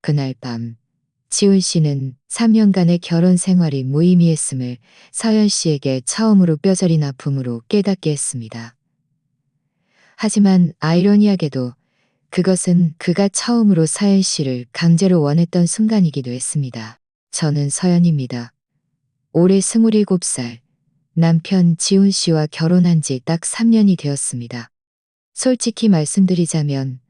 그날 밤 지훈 씨는 3년간의 결혼 생활이 무의미했음을 서연 씨에게 처음으로 뼈저린 아픔으로 깨닫게 했습니다. 하지만 아이러니하게도 그것은 그가 처음으로 서연 씨를 강제로 원했던 순간이기도 했습니다. 저는 서연입니다. 올해 27살, 남편 지훈 씨와 결혼한 지 딱 3년이 되었습니다. 솔직히 말씀드리자면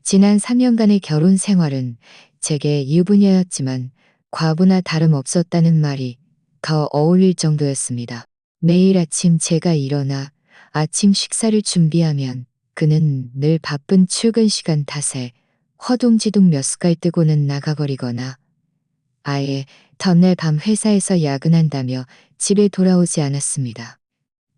지난 3년간의 결혼 생활은 제게 유부녀였지만 과부나 다름없었다는 말이 더 어울릴 정도였습니다. 매일 아침 제가 일어나 아침 식사를 준비하면 그는 늘 바쁜 출근 시간 탓에 허둥지둥 몇 숟갈 뜨고는 나가버리거나 아예 전날 밤 회사에서 야근한다며 집에 돌아오지 않았습니다.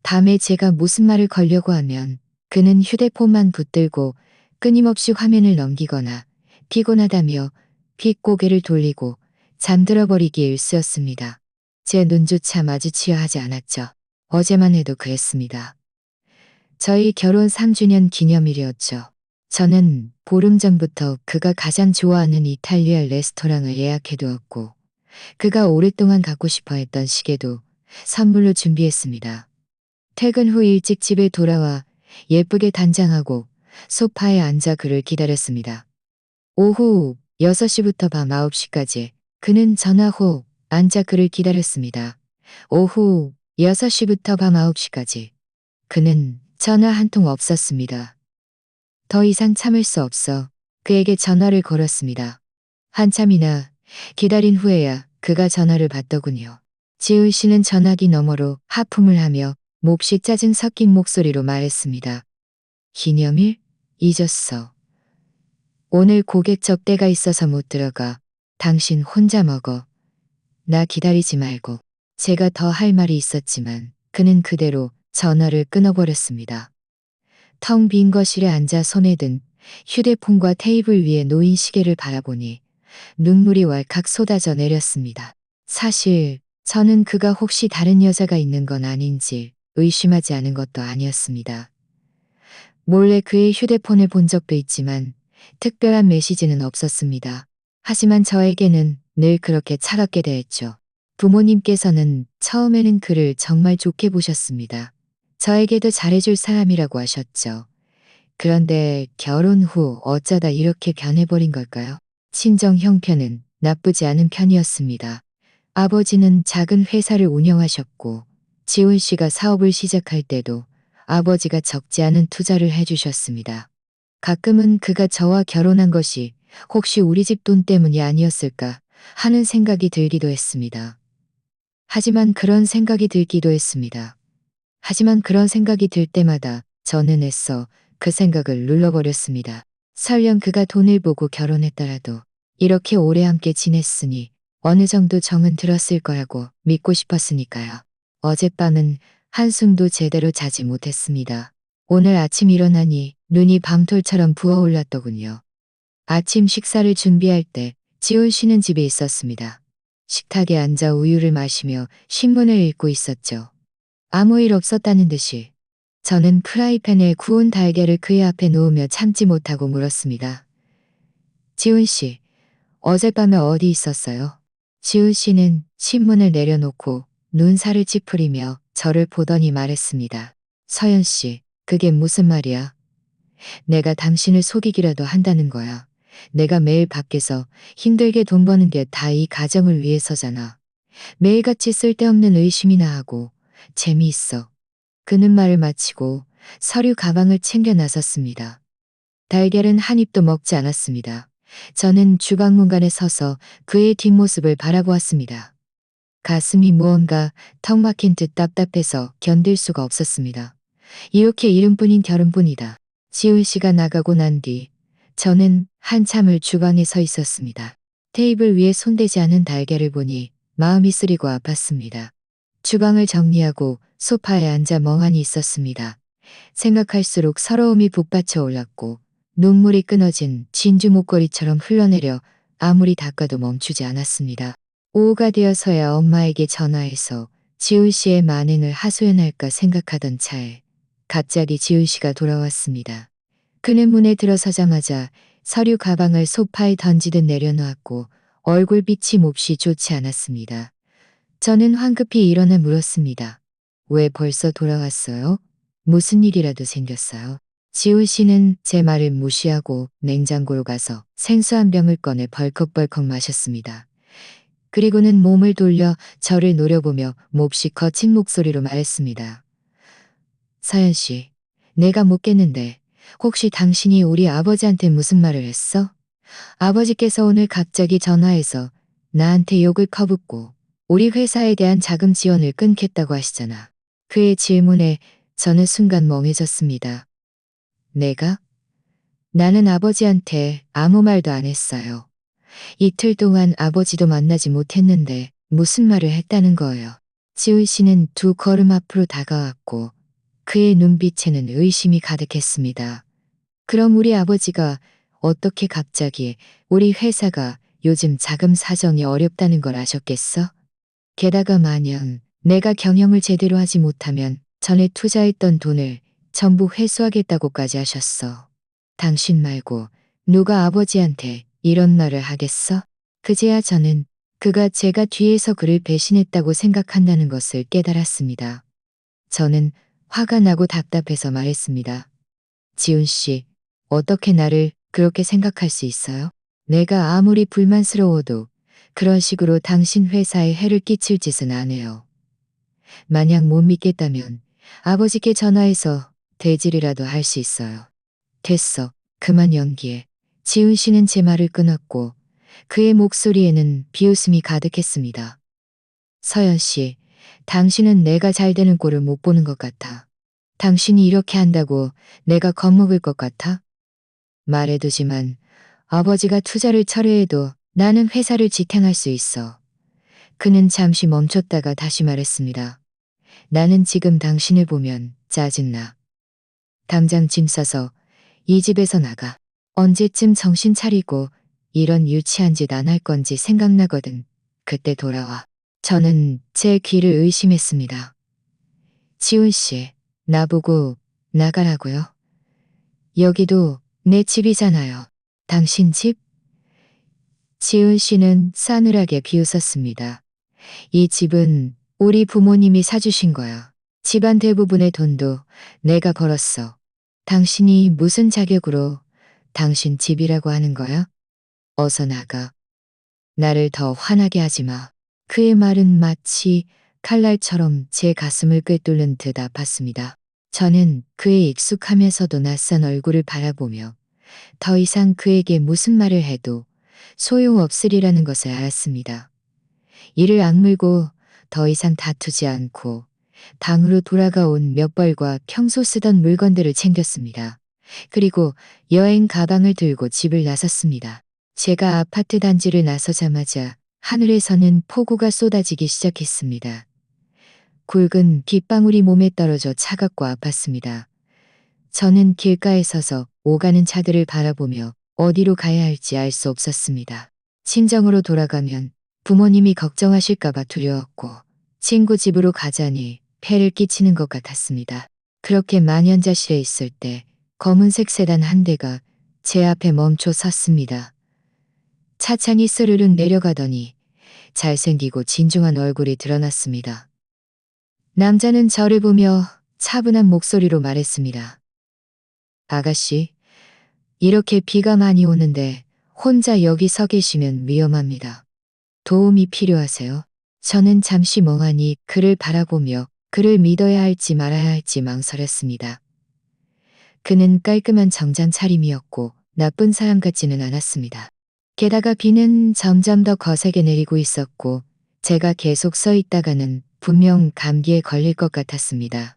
밤에 제가 무슨 말을 걸려고 하면 그는 휴대폰만 붙들고 끊임없이 화면을 넘기거나 피곤하다며 귓고개를 돌리고 잠들어 버리기에 일쑤였습니다. 제 눈조차 마주치려 하지 않았죠. 어제만 해도 그랬습니다. 저희 결혼 3주년 기념일이었죠. 저는 보름 전부터 그가 가장 좋아하는 이탈리아 레스토랑을 예약해두었고 그가 오랫동안 갖고 싶어 했던 시계도 선물로 준비했습니다. 퇴근 후 일찍 집에 돌아와 예쁘게 단장하고 소파에 앉아 그를 기다렸습니다. 오후 6시부터 밤 9시까지 그는 전화 후 앉아 그를 기다렸습니다. 오후 6시부터 밤 9시까지 그는 전화 한 통 없었습니다. 더 이상 참을 수 없어 그에게 전화를 걸었습니다. 한참이나 기다린 후에야 그가 전화를 받더군요. 지훈 씨는 전화기 너머로 하품을 하며 몹시 짜증 섞인 목소리로 말했습니다. 기념일? 잊었어. 오늘 고객 접대가 있어서 못 들어가. 당신 혼자 먹어. 나 기다리지 말고. 제가 더 할 말이 있었지만 그는 그대로 전화를 끊어버렸습니다. 텅 빈 거실에 앉아 손에 든 휴대폰과 테이블 위에 놓인 시계를 바라보니 눈물이 왈칵 쏟아져 내렸습니다. 사실 저는 그가 혹시 다른 여자가 있는 건 아닌지 의심하지 않은 것도 아니었습니다. 몰래 그의 휴대폰을 본 적도 있지만 특별한 메시지는 없었습니다. 하지만 저에게는 늘 그렇게 차갑게 대했죠. 부모님께서는 처음에는 그를 정말 좋게 보셨습니다. 저에게도 잘해줄 사람이라고 하셨죠. 그런데 결혼 후 어쩌다 이렇게 변해버린 걸까요? 친정 형편은 나쁘지 않은 편이었습니다. 아버지는 작은 회사를 운영하셨고 지훈 씨가 사업을 시작할 때도 아버지가 적지 않은 투자를 해주셨습니다. 가끔은 그가 저와 결혼한 것이 혹시 우리 집 돈 때문이 아니었을까 하는 생각이 들기도 했습니다. 하지만 그런 생각이 들 때마다 저는 애써 그 생각을 눌러버렸습니다. 설령 그가 돈을 보고 결혼했더라도 이렇게 오래 함께 지냈으니 어느 정도 정은 들었을 거라고 믿고 싶었으니까요. 어젯밤은 한숨도 제대로 자지 못했습니다. 오늘 아침 일어나니 눈이 밤톨처럼 부어올랐더군요. 아침 식사를 준비할 때 지훈 씨는 집에 있었습니다. 식탁에 앉아 우유를 마시며 신문을 읽고 있었죠. 아무 일 없었다는 듯이 저는 프라이팬에 구운 달걀을 그의 앞에 놓으며 참지 못하고 물었습니다. 지훈 씨, 어젯밤에 어디 있었어요? 지훈 씨는 신문을 내려놓고 눈살을 찌푸리며 저를 보더니 말했습니다. 서연 씨, 그게 무슨 말이야? 내가 당신을 속이기라도 한다는 거야. 내가 매일 밖에서 힘들게 돈 버는 게 다 이 가정을 위해서잖아. 매일같이 쓸데없는 의심이나 하고 재미있어. 그는 말을 마치고 서류 가방을 챙겨 나섰습니다. 달걀은 한 입도 먹지 않았습니다. 저는 주방 문간에 서서 그의 뒷모습을 바라보았습니다. 가슴이 무언가 턱 막힌 듯 답답해서 견딜 수가 없었습니다. 이렇게 이름뿐인 결혼뿐이다. 지훈 씨가 나가고 난 뒤 저는 한참을 주방에 서 있었습니다. 테이블 위에 손대지 않은 달걀을 보니 마음이 쓰리고 아팠습니다. 주방을 정리하고 소파에 앉아 멍하니 있었습니다. 생각할수록 서러움이 북받쳐 올랐고 눈물이 끊어진 진주 목걸이처럼 흘러내려 아무리 닦아도 멈추지 않았습니다. 오후가 되어서야 엄마에게 전화해서 지훈 씨의 만행을 하소연할까 생각하던 차에 갑자기 지훈 씨가 돌아왔습니다. 그는 문에 들어서자마자 서류 가방을 소파에 던지듯 내려놓았고 얼굴빛이 몹시 좋지 않았습니다. 저는 황급히 일어나 물었습니다. 왜 벌써 돌아왔어요? 무슨 일이라도 생겼어요? 지훈 씨는 제 말을 무시하고 냉장고로 가서 생수 한 병을 꺼내 벌컥벌컥 마셨습니다. 그리고는 몸을 돌려 저를 노려보며 몹시 거친 목소리로 말했습니다. 서연 씨, 내가 묻겠는데 혹시 당신이 우리 아버지한테 무슨 말을 했어? 아버지께서 오늘 갑자기 전화해서 나한테 욕을 퍼붓고 우리 회사에 대한 자금 지원을 끊겠다고 하시잖아. 그의 질문에 저는 순간 멍해졌습니다. 내가? 나는 아버지한테 아무 말도 안 했어요. 이틀 동안 아버지도 만나지 못했는데 무슨 말을 했다는 거예요. 지훈 씨는 두 걸음 앞으로 다가왔고 그의 눈빛에는 의심이 가득했습니다. 그럼 우리 아버지가 어떻게 갑자기 우리 회사가 요즘 자금 사정이 어렵다는 걸 아셨겠어? 게다가 만약 내가 경영을 제대로 하지 못하면 전에 투자했던 돈을 전부 회수하겠다고까지 하셨어. 당신 말고 누가 아버지한테 이런 말을 하겠어? 그제야 저는 그가 제가 뒤에서 그를 배신했다고 생각한다는 것을 깨달았습니다. 저는 화가 나고 답답해서 말했습니다. 지훈 씨, 어떻게 나를 그렇게 생각할 수 있어요? 내가 아무리 불만스러워도 그런 식으로 당신 회사에 해를 끼칠 짓은 안 해요. 만약 못 믿겠다면 아버지께 전화해서 대질이라도 할 수 있어요. 됐어. 그만 연기해. 지훈 씨는 제 말을 끊었고 그의 목소리에는 비웃음이 가득했습니다. 서연 씨, 당신은 내가 잘 되는 꼴을 못 보는 것 같아. 당신이 이렇게 한다고 내가 겁먹을 것 같아? 말해두지만 아버지가 투자를 철회해도 나는 회사를 지탱할 수 있어. 그는 잠시 멈췄다가 다시 말했습니다. 나는 지금 당신을 보면 짜증나. 당장 짐 싸서 이 집에서 나가. 언제쯤 정신 차리고 이런 유치한 짓 안 할 건지 생각나거든. 그때 돌아와. 저는 제 귀를 의심했습니다. 지훈 씨, 나보고 나가라고요? 여기도 내 집이잖아요. 당신 집? 지훈 씨는 싸늘하게 비웃었습니다. 이 집은 우리 부모님이 사주신 거야. 집안 대부분의 돈도 내가 벌었어. 당신이 무슨 자격으로 당신 집이라고 하는 거야? 어서 나가. 나를 더 화나게 하지 마. 그의 말은 마치 칼날처럼 제 가슴을 꿰뚫는 듯 아팠습니다. 저는 그의 익숙하면서도 낯선 얼굴을 바라보며 더 이상 그에게 무슨 말을 해도 소용없으리라는 것을 알았습니다. 이를 악물고 더 이상 다투지 않고 방으로 돌아가온 몇 벌과 평소 쓰던 물건들을 챙겼습니다. 그리고 여행 가방을 들고 집을 나섰습니다. 제가 아파트 단지를 나서자마자 하늘에서는 폭우가 쏟아지기 시작했습니다. 굵은 빗방울이 몸에 떨어져 차갑고 아팠습니다. 저는 길가에 서서 오가는 차들을 바라보며 어디로 가야 할지 알 수 없었습니다. 친정으로 돌아가면 부모님이 걱정하실까봐 두려웠고 친구 집으로 가자니 폐를 끼치는 것 같았습니다. 그렇게 만연자실에 있을 때 검은색 세단 한 대가 제 앞에 멈춰 섰습니다. 차창이 스르륵 내려가더니 잘생기고 진중한 얼굴이 드러났습니다. 남자는 저를 보며 차분한 목소리로 말했습니다. 아가씨, 이렇게 비가 많이 오는데 혼자 여기 서 계시면 위험합니다. 도움이 필요하세요? 저는 잠시 멍하니 그를 바라보며 그를 믿어야 할지 말아야 할지 망설였습니다. 그는 깔끔한 정장 차림이었고 나쁜 사람 같지는 않았습니다. 게다가 비는 점점 더 거세게 내리고 있었고 제가 계속 서 있다가는 분명 감기에 걸릴 것 같았습니다.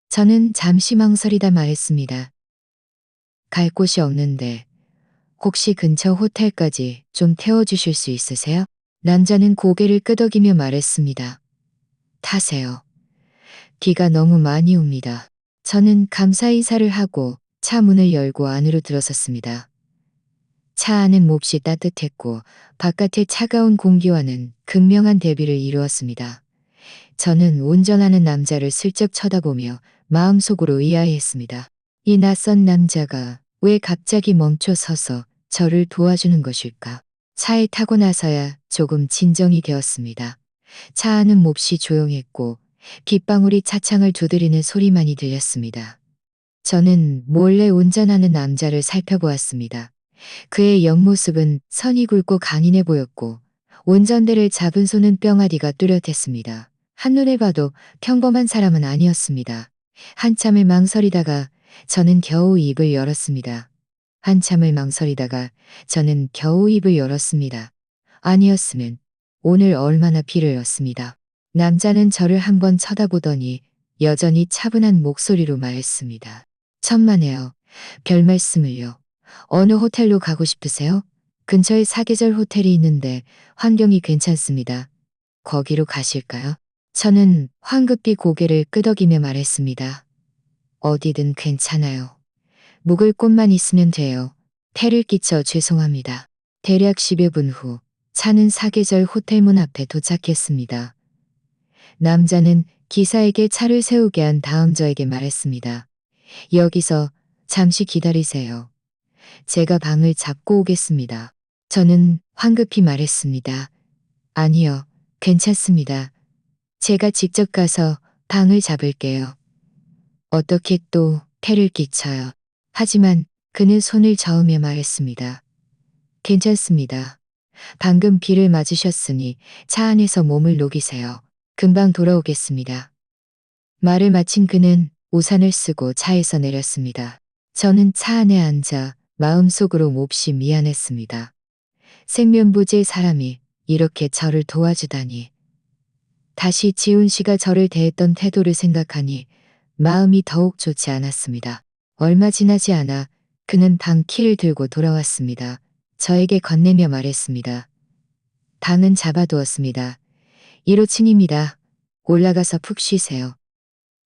저는 잠시 망설이다 말했습니다. 갈 곳이 없는데 혹시 근처 호텔까지 좀 태워주실 수 있으세요? 남자는 고개를 끄덕이며 말했습니다. 타세요. 비가 너무 많이 옵니다. 저는 감사 인사를 하고 차 문을 열고 안으로 들어섰습니다. 차 안은 몹시 따뜻했고 바깥의 차가운 공기와는 극명한 대비를 이루었습니다. 저는 운전하는 남자를 슬쩍 쳐다보며 마음속으로 의아해했습니다. 이 낯선 남자가 왜 갑자기 멈춰 서서 저를 도와주는 것일까? 차에 타고 나서야 조금 진정이 되었습니다. 차 안은 몹시 조용했고 빗방울이 차창을 두드리는 소리만이 들렸습니다. 저는 몰래 운전하는 남자를 살펴보았습니다. 그의 옆모습은 선이 굵고 강인해 보였고 운전대를 잡은 손은 뿅아리가 뚜렷했습니다. 한눈에 봐도 평범한 사람은 아니었습니다. 한참을 망설이다가 저는 겨우 입을 열었습니다. 한참을 망설이다가 저는 겨우 입을 열었습니다. 아니었으면 오늘 얼마나 피를 흘렸습니다. 남자는 저를 한번 쳐다보더니 여전히 차분한 목소리로 말했습니다. 천만에요. 별 말씀을요. 어느 호텔로 가고 싶으세요? 근처에 사계절 호텔이 있는데 환경이 괜찮습니다. 거기로 가실까요? 저는 황급히 고개를 끄덕이며 말했습니다. 어디든 괜찮아요. 묵을 곳만 있으면 돼요. 폐를 끼쳐 죄송합니다. 대략 10여 분 후 차는 사계절 호텔 문 앞에 도착했습니다. 남자는 기사에게 차를 세우게 한 다음 저에게 말했습니다. 여기서 잠시 기다리세요. 제가 방을 잡고 오겠습니다. 저는 황급히 말했습니다. 아니요, 괜찮습니다. 제가 직접 가서 방을 잡을게요. 어떻게 또 폐를 끼쳐요. 하지만 그는 손을 저으며 말했습니다. 괜찮습니다. 방금 비를 맞으셨으니 차 안에서 몸을 녹이세요. 금방 돌아오겠습니다. 말을 마친 그는 우산을 쓰고 차에서 내렸습니다. 저는 차 안에 앉아 마음속으로 몹시 미안했습니다. 생면부지의 사람이 이렇게 저를 도와주다니. 다시 지훈 씨가 저를 대했던 태도를 생각하니 마음이 더욱 좋지 않았습니다. 얼마 지나지 않아 그는 방 키를 들고 돌아왔습니다. 저에게 건네며 말했습니다. 방은 잡아두었습니다. 1호층입니다. 올라가서 푹 쉬세요.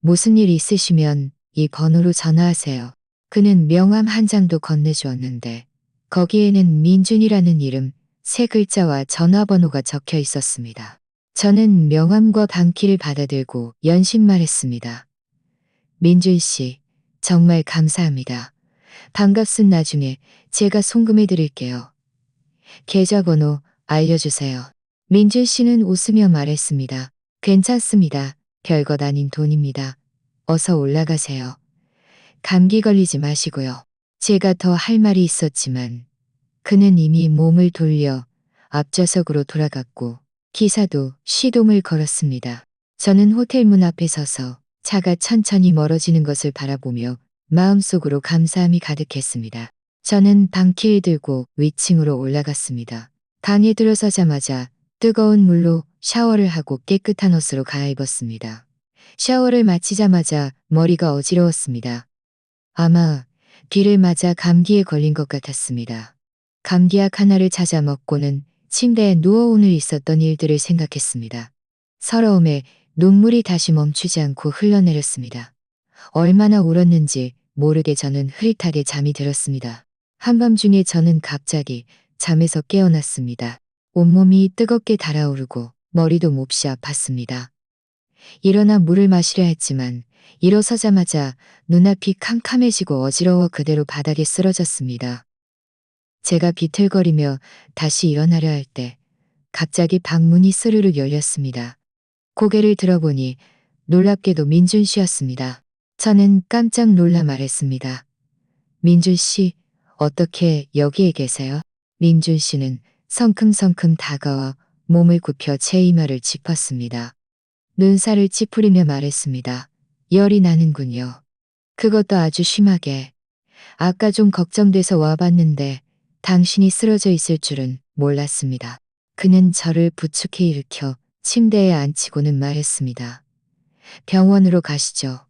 무슨 일 있으시면 이 번호로 전화하세요. 그는 명함 한 장도 건네주었는데 거기에는 민준이라는 이름 3글자와 전화번호가 적혀 있었습니다. 저는 명함과 방키를 받아들고 연신 말했습니다. 민준 씨, 정말 감사합니다. 반갑습 나중에 제가 송금해 드릴게요. 계좌번호 알려주세요. 민준 씨는 웃으며 말했습니다. 괜찮습니다. 별것 아닌 돈입니다. 어서 올라가세요. 감기 걸리지 마시고요. 제가 더 할 말이 있었지만 그는 이미 몸을 돌려 앞좌석으로 돌아갔고 기사도 시동을 걸었습니다. 저는 호텔 문 앞에 서서 차가 천천히 멀어지는 것을 바라보며 마음속으로 감사함이 가득했습니다. 저는 방키를 들고 위층으로 올라갔습니다. 방에 들어서자마자 뜨거운 물로 샤워를 하고 깨끗한 옷으로 갈아입었습니다. 샤워를 마치자마자 머리가 어지러웠습니다. 아마 비를 맞아 감기에 걸린 것 같았습니다. 감기약 하나를 찾아 먹고는 침대에 누워 오늘 있었던 일들을 생각했습니다. 서러움에 눈물이 다시 멈추지 않고 흘러내렸습니다. 얼마나 울었는지 모르게 저는 흐릿하게 잠이 들었습니다. 한밤중에 저는 갑자기 잠에서 깨어났습니다. 온몸이 뜨겁게 달아오르고 머리도 몹시 아팠습니다. 일어나 물을 마시려 했지만 일어서자마자 눈앞이 캄캄해지고 어지러워 그대로 바닥에 쓰러졌습니다. 제가 비틀거리며 다시 일어나려 할 때 갑자기 방문이 스르르 열렸습니다. 고개를 들어보니 놀랍게도 민준 씨였습니다. 저는 깜짝 놀라 말했습니다. 민준 씨, 어떻게 여기에 계세요? 민준 씨는 성큼성큼 다가와 몸을 굽혀 제 이마를 짚었습니다. 눈살을 찌푸리며 말했습니다. 열이 나는군요. 그것도 아주 심하게. 아까 좀 걱정돼서 와봤는데 당신이 쓰러져 있을 줄은 몰랐습니다. 그는 저를 부축해 일으켜 침대에 앉히고는 말했습니다. 병원으로 가시죠.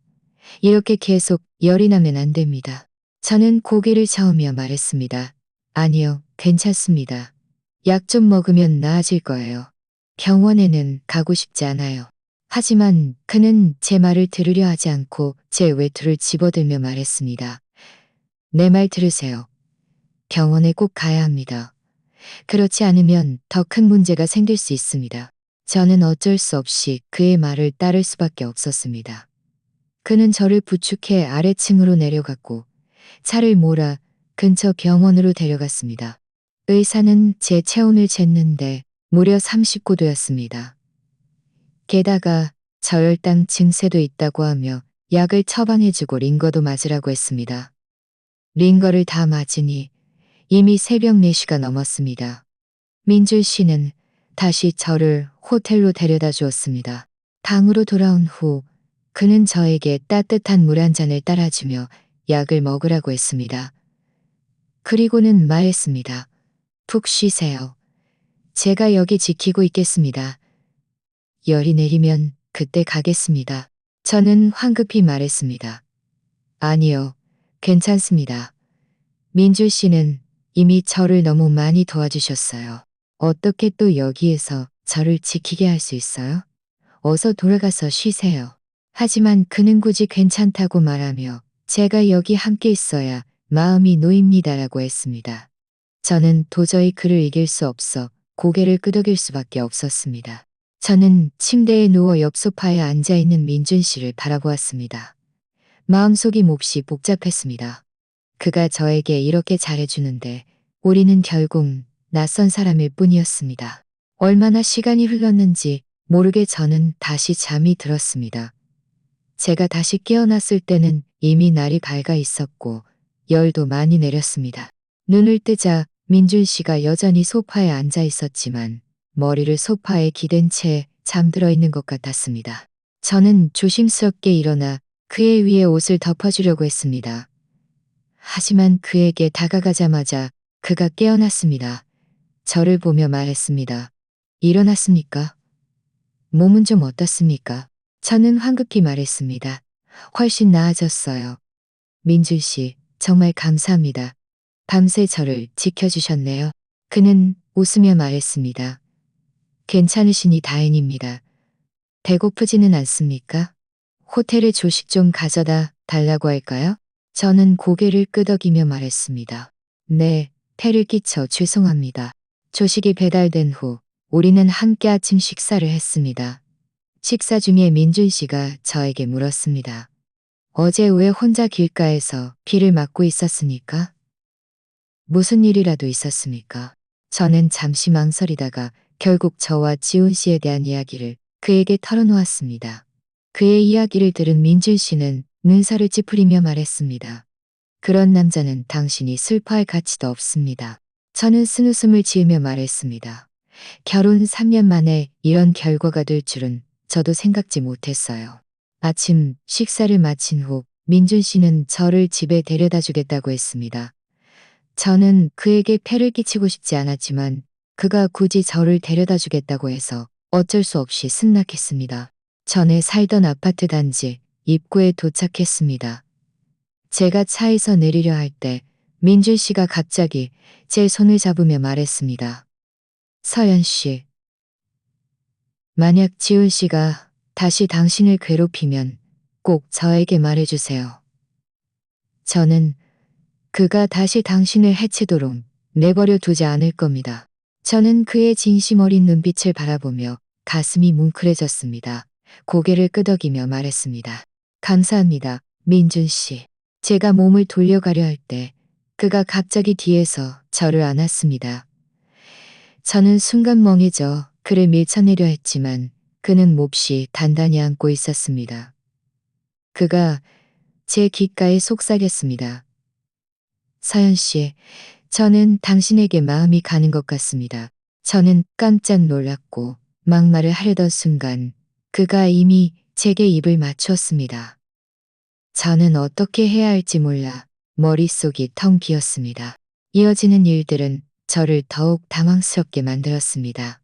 이렇게 계속 열이 나면 안 됩니다. 저는 고개를 저으며 말했습니다. 아니요, 괜찮습니다. 약 좀 먹으면 나아질 거예요. 병원에는 가고 싶지 않아요. 하지만 그는 제 말을 들으려 하지 않고 제 외투를 집어들며 말했습니다. 내 말 들으세요. 병원에 꼭 가야 합니다. 그렇지 않으면 더 큰 문제가 생길 수 있습니다. 저는 어쩔 수 없이 그의 말을 따를 수밖에 없었습니다. 그는 저를 부축해 아래층으로 내려갔고 차를 몰아 근처 병원으로 데려갔습니다. 의사는 제 체온을 쟀는데 무려 39도였습니다. 게다가 저혈당 증세도 있다고 하며 약을 처방해주고 링거도 맞으라고 했습니다. 링거를 다 맞으니 이미 새벽 4시가 넘었습니다. 민줄 씨는 다시 저를 호텔로 데려다 주었습니다. 방으로 돌아온 후 그는 저에게 따뜻한 물 한 잔을 따라주며 약을 먹으라고 했습니다. 그리고는 말했습니다. 푹 쉬세요. 제가 여기 지키고 있겠습니다. 열이 내리면 그때 가겠습니다. 저는 황급히 말했습니다. 아니요, 괜찮습니다. 민줄 씨는 이미 저를 너무 많이 도와주셨어요. 어떻게 또 여기에서 저를 지키게 할 수 있어요? 어서 돌아가서 쉬세요. 하지만 그는 굳이 괜찮다고 말하며 제가 여기 함께 있어야 마음이 놓입니다라고 했습니다. 저는 도저히 그를 이길 수 없어 고개를 끄덕일 수밖에 없었습니다. 저는 침대에 누워 옆 소파에 앉아있는 민준 씨를 바라보았습니다. 마음속이 몹시 복잡했습니다. 그가 저에게 이렇게 잘해주는데 우리는 결국 낯선 사람일 뿐이었습니다. 얼마나 시간이 흘렀는지 모르게 저는 다시 잠이 들었습니다. 제가 다시 깨어났을 때는 이미 날이 밝아 있었고 열도 많이 내렸습니다. 눈을 뜨자 민준 씨가 여전히 소파에 앉아 있었지만 머리를 소파에 기댄 채 잠들어 있는 것 같았습니다. 저는 조심스럽게 일어나 그의 위에 옷을 덮어주려고 했습니다. 하지만 그에게 다가가자마자 그가 깨어났습니다. 저를 보며 말했습니다. 일어났습니까? 몸은 좀 어떻습니까? 저는 황급히 말했습니다. 훨씬 나아졌어요. 민준 씨, 정말 감사합니다. 밤새 저를 지켜주셨네요. 그는 웃으며 말했습니다. 괜찮으시니 다행입니다. 배고프지는 않습니까? 호텔에 조식 좀 가져다 달라고 할까요? 저는 고개를 끄덕이며 말했습니다. 네, 폐를 끼쳐 죄송합니다. 조식이 배달된 후 우리는 함께 아침 식사를 했습니다. 식사 중에 민준 씨가 저에게 물었습니다. 어제 왜 혼자 길가에서 비를 맞고 있었습니까? 무슨 일이라도 있었습니까? 저는 잠시 망설이다가 결국 저와 지훈 씨에 대한 이야기를 그에게 털어놓았습니다. 그의 이야기를 들은 민준 씨는 눈살을 찌푸리며 말했습니다. 그런 남자는 당신이 슬퍼할 가치도 없습니다. 저는 쓴웃음을 지으며 말했습니다. 결혼 3년 만에 이런 결과가 될 줄은 저도 생각지 못했어요. 아침 식사를 마친 후 민준 씨는 저를 집에 데려다 주겠다고 했습니다. 저는 그에게 폐를 끼치고 싶지 않았지만 그가 굳이 저를 데려다 주겠다고 해서 어쩔 수 없이 승낙했습니다. 전에 살던 아파트 단지 입구에 도착했습니다. 제가 차에서 내리려 할 때 민준 씨가 갑자기 제 손을 잡으며 말했습니다. 서연 씨, 만약 지훈 씨가 다시 당신을 괴롭히면 꼭 저에게 말해주세요. 저는 그가 다시 당신을 해치도록 내버려 두지 않을 겁니다. 저는 그의 진심 어린 눈빛을 바라보며 가슴이 뭉클해졌습니다. 고개를 끄덕이며 말했습니다. 감사합니다, 민준 씨. 제가 몸을 돌려가려 할 때 그가 갑자기 뒤에서 저를 안았습니다. 저는 순간 멍해져 그를 밀쳐내려 했지만 그는 몹시 단단히 안고 있었습니다. 그가 제 귓가에 속삭였습니다. 서연 씨, 저는 당신에게 마음이 가는 것 같습니다. 저는 깜짝 놀랐고 막말을 하려던 순간 그가 이미 제게 입을 맞추었습니다. 저는 어떻게 해야 할지 몰라 머릿속이 텅 비었습니다. 이어지는 일들은 저를 더욱 당황스럽게 만들었습니다.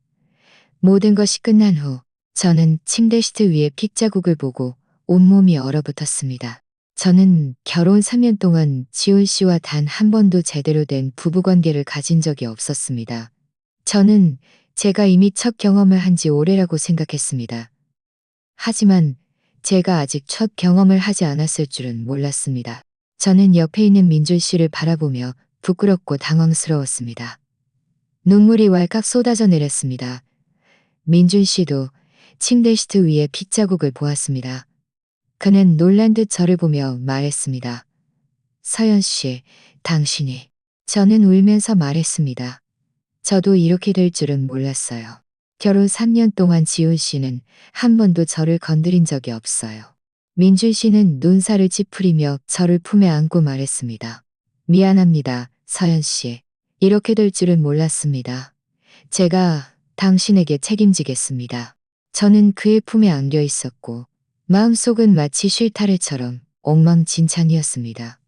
모든 것이 끝난 후 저는 침대 시트 위에 핏자국을 보고 온몸이 얼어붙었습니다. 저는 결혼 3년 동안 지훈 씨와 단 한 번도 제대로 된 부부관계를 가진 적이 없었습니다. 저는 제가 이미 첫 경험을 한 지 오래라고 생각했습니다. 하지만 제가 아직 첫 경험을 하지 않았을 줄은 몰랐습니다. 저는 옆에 있는 민준 씨를 바라보며 부끄럽고 당황스러웠습니다. 눈물이 왈칵 쏟아져 내렸습니다. 민준 씨도 침대 시트 위에 핏자국을 보았습니다. 그는 놀란 듯 저를 보며 말했습니다. 서연 씨, 당신이. 저는 울면서 말했습니다. 저도 이렇게 될 줄은 몰랐어요. 결혼 3년 동안 지훈 씨는 한 번도 저를 건드린 적이 없어요. 민준 씨는 눈살을 찌푸리며 저를 품에 안고 말했습니다. 미안합니다, 서연 씨. 이렇게 될 줄은 몰랐습니다. 제가 당신에게 책임지겠습니다. 저는 그의 품에 안겨 있었고 마음속은 마치 실타래처럼 엉망진창이었습니다.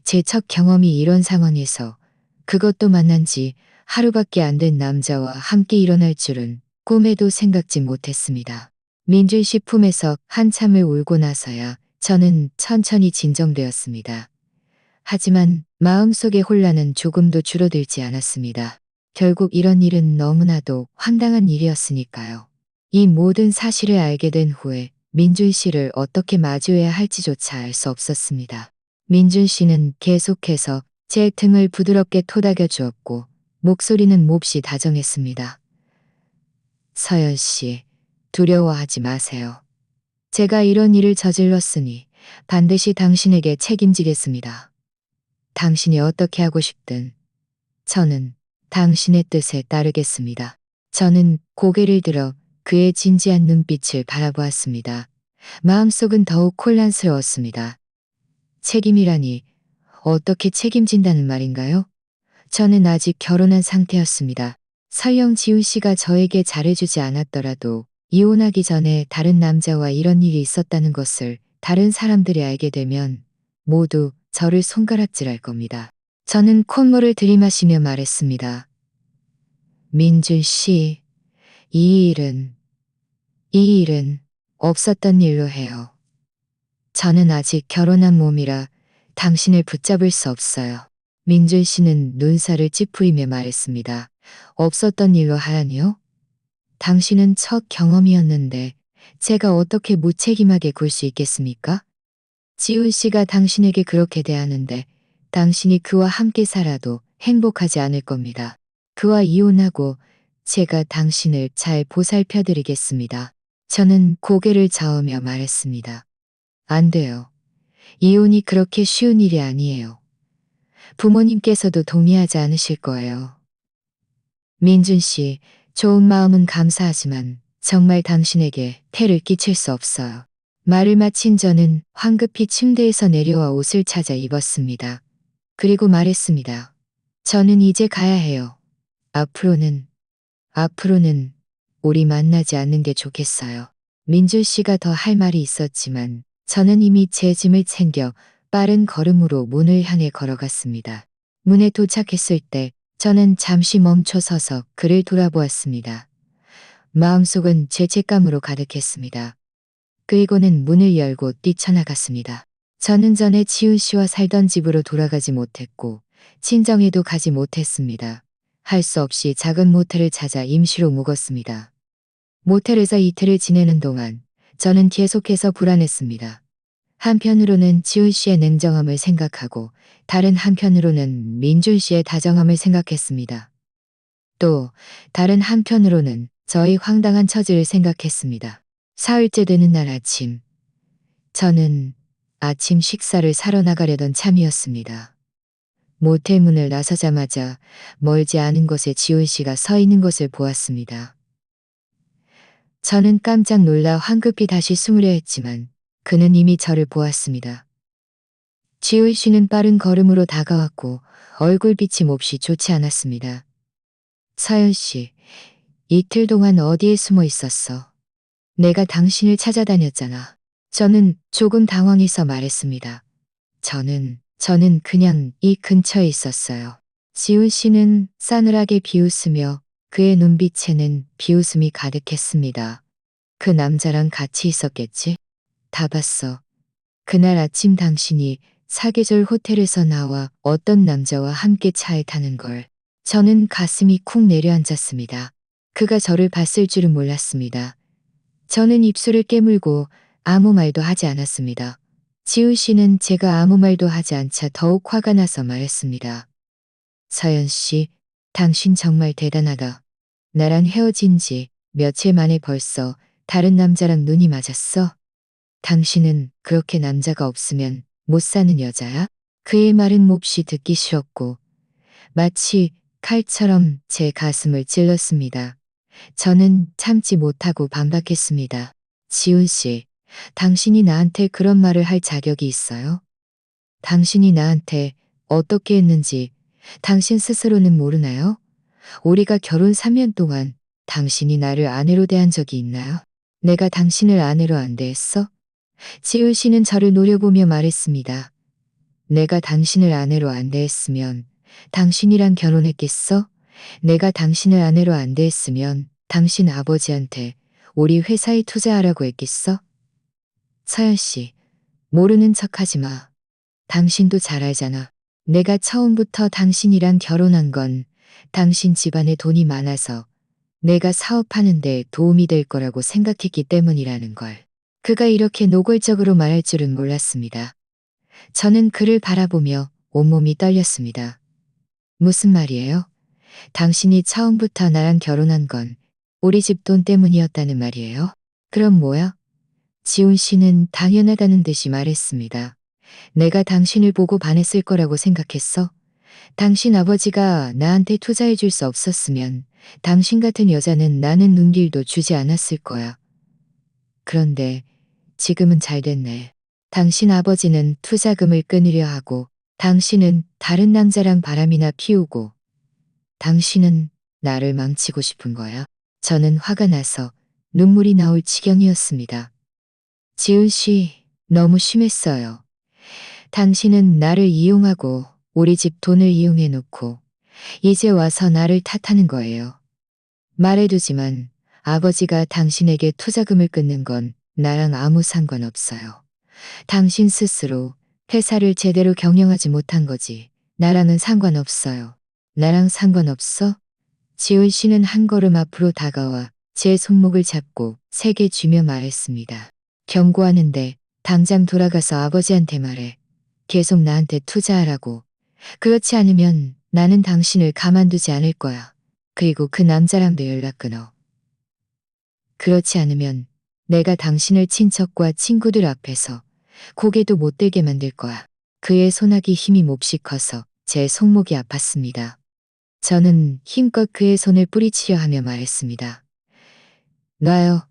제 첫 경험이 이런 상황에서 그것도 만난 지 하루밖에 안 된 남자와 함께 일어날 줄은 꿈에도 생각지 못했습니다. 민준 씨 품에서 한참을 울고 나서야 저는 천천히 진정되었습니다. 하지만 마음속의 혼란은 조금도 줄어들지 않았습니다. 결국 이런 일은 너무나도 황당한 일이었으니까요. 이 모든 사실을 알게 된 후에 민준 씨를 어떻게 마주해야 할지조차 알 수 없었습니다. 민준 씨는 계속해서 제 등을 부드럽게 토닥여 주었고 목소리는 몹시 다정했습니다. 서연 씨, 두려워하지 마세요. 제가 이런 일을 저질렀으니 반드시 당신에게 책임지겠습니다. 당신이 어떻게 하고 싶든 저는 당신의 뜻에 따르겠습니다. 저는 고개를 들어 그의 진지한 눈빛을 바라보았습니다. 마음속은 더욱 혼란스러웠습니다. 책임이라니 어떻게 책임진다는 말인가요? 저는 아직 결혼한 상태였습니다. 설령 지훈 씨가 저에게 잘해주지 않았더라도 이혼하기 전에 다른 남자와 이런 일이 있었다는 것을 다른 사람들이 알게 되면 모두 저를 손가락질할 겁니다. 저는 콧물을 들이마시며 말했습니다. 민준 씨, 이 일은 없었던 일로 해요. 저는 아직 결혼한 몸이라 당신을 붙잡을 수 없어요. 민준 씨는 눈살을 찌푸리며 말했습니다. 없었던 일로 하라니요? 당신은 첫 경험이었는데 제가 어떻게 무책임하게 굴 수 있겠습니까? 지훈 씨가 당신에게 그렇게 대하는데 당신이 그와 함께 살아도 행복하지 않을 겁니다. 그와 이혼하고 제가 당신을 잘 보살펴 드리겠습니다. 저는 고개를 저으며 말했습니다. 안 돼요. 이혼이 그렇게 쉬운 일이 아니에요. 부모님께서도 동의하지 않으실 거예요. 민준 씨, 좋은 마음은 감사하지만 정말 당신에게 폐를 끼칠 수 없어요. 말을 마친 저는 황급히 침대에서 내려와 옷을 찾아 입었습니다. 그리고 말했습니다. 저는 이제 가야 해요. 앞으로는 우리 만나지 않는 게 좋겠어요. 민준 씨가 더 할 말이 있었지만 저는 이미 제 짐을 챙겨 빠른 걸음으로 문을 향해 걸어갔습니다. 문에 도착했을 때 저는 잠시 멈춰 서서 그를 돌아보았습니다. 마음속은 죄책감으로 가득했습니다. 그리고는 문을 열고 뛰쳐나갔습니다. 저는 전에 지훈 씨와 살던 집으로 돌아가지 못했고 친정에도 가지 못했습니다. 할 수 없이 작은 모텔을 찾아 임시로 묵었습니다. 모텔에서 이틀을 지내는 동안 저는 계속해서 불안했습니다. 한편으로는 지훈 씨의 냉정함을 생각하고 다른 한편으로는 민준 씨의 다정함을 생각했습니다. 또 다른 한편으로는 저의 황당한 처지를 생각했습니다. 사흘째 되는 날 아침, 저는 아침 식사를 사러 나가려던 참이었습니다. 모텔 문을 나서자마자 멀지 않은 곳에 지훈 씨가 서 있는 것을 보았습니다. 저는 깜짝 놀라 황급히 다시 숨으려 했지만 그는 이미 저를 보았습니다. 지훈 씨는 빠른 걸음으로 다가왔고 얼굴빛이 몹시 좋지 않았습니다. 서연 씨, 이틀 동안 어디에 숨어 있었어? 내가 당신을 찾아다녔잖아. 저는 조금 당황해서 말했습니다. 저는 그냥 이 근처에 있었어요. 지훈 씨는 싸늘하게 비웃으며 그의 눈빛에는 비웃음이 가득했습니다. 그 남자랑 같이 있었겠지? 다 봤어. 그날 아침 당신이 사계절 호텔에서 나와 어떤 남자와 함께 차에 타는 걸. 저는 가슴이 쿵 내려앉았습니다. 그가 저를 봤을 줄은 몰랐습니다. 저는 입술을 깨물고 아무 말도 하지 않았습니다. 지훈 씨는 제가 아무 말도 하지 않자 더욱 화가 나서 말했습니다. 서연 씨, 당신 정말 대단하다. 나랑 헤어진 지 며칠 만에 벌써 다른 남자랑 눈이 맞았어? 당신은 그렇게 남자가 없으면 못 사는 여자야? 그의 말은 몹시 듣기 싫었고 마치 칼처럼 제 가슴을 찔렀습니다. 저는 참지 못하고 반박했습니다. 지훈 씨, 당신이 나한테 그런 말을 할 자격이 있어요? 당신이 나한테 어떻게 했는지 당신 스스로는 모르나요? 우리가 결혼 3년 동안 당신이 나를 아내로 대한 적이 있나요? 내가 당신을 아내로 안 대했어? 지훈 씨는 저를 노려보며 말했습니다. 내가 당신을 아내로 안 대했으면 당신이랑 결혼했겠어? 내가 당신을 아내로 안 대했으면 당신 아버지한테 우리 회사에 투자하라고 했겠어? 서연 씨, 모르는 척 하지 마. 당신도 잘 알잖아. 내가 처음부터 당신이랑 결혼한 건 당신 집안에 돈이 많아서 내가 사업하는데 도움이 될 거라고 생각했기 때문이라는 걸. 그가 이렇게 노골적으로 말할 줄은 몰랐습니다. 저는 그를 바라보며 온몸이 떨렸습니다. 무슨 말이에요? 당신이 처음부터 나랑 결혼한 건 우리 집 돈 때문이었다는 말이에요? 그럼 뭐야? 지훈 씨는 당연하다는 듯이 말했습니다. 내가 당신을 보고 반했을 거라고 생각했어? 당신 아버지가 나한테 투자해 줄 수 없었으면 당신 같은 여자는 나는 눈길도 주지 않았을 거야. 그런데 지금은 잘 됐네. 당신 아버지는 투자금을 끊으려 하고 당신은 다른 남자랑 바람이나 피우고 당신은 나를 망치고 싶은 거야. 저는 화가 나서 눈물이 나올 지경이었습니다. 지훈 씨, 너무 심했어요. 당신은 나를 이용하고 우리 집 돈을 이용해 놓고 이제 와서 나를 탓하는 거예요. 말해두지만 아버지가 당신에게 투자금을 끊는 건 나랑 아무 상관없어요. 당신 스스로 회사를 제대로 경영하지 못한 거지. 나랑은 상관없어요. 나랑 상관없어? 지훈 씨는 한 걸음 앞으로 다가와 제 손목을 잡고 세게 쥐며 말했습니다. 경고하는데 당장 돌아가서 아버지한테 말해. 계속 나한테 투자하라고. 그렇지 않으면 나는 당신을 가만두지 않을 거야. 그리고 그 남자랑도 연락 끊어. 그렇지 않으면 내가 당신을 친척과 친구들 앞에서 고개도 못 들게 만들 거야. 그의 손아귀 힘이 몹시 커서 제 손목이 아팠습니다. 저는 힘껏 그의 손을 뿌리치려 하며 말했습니다. 놔요.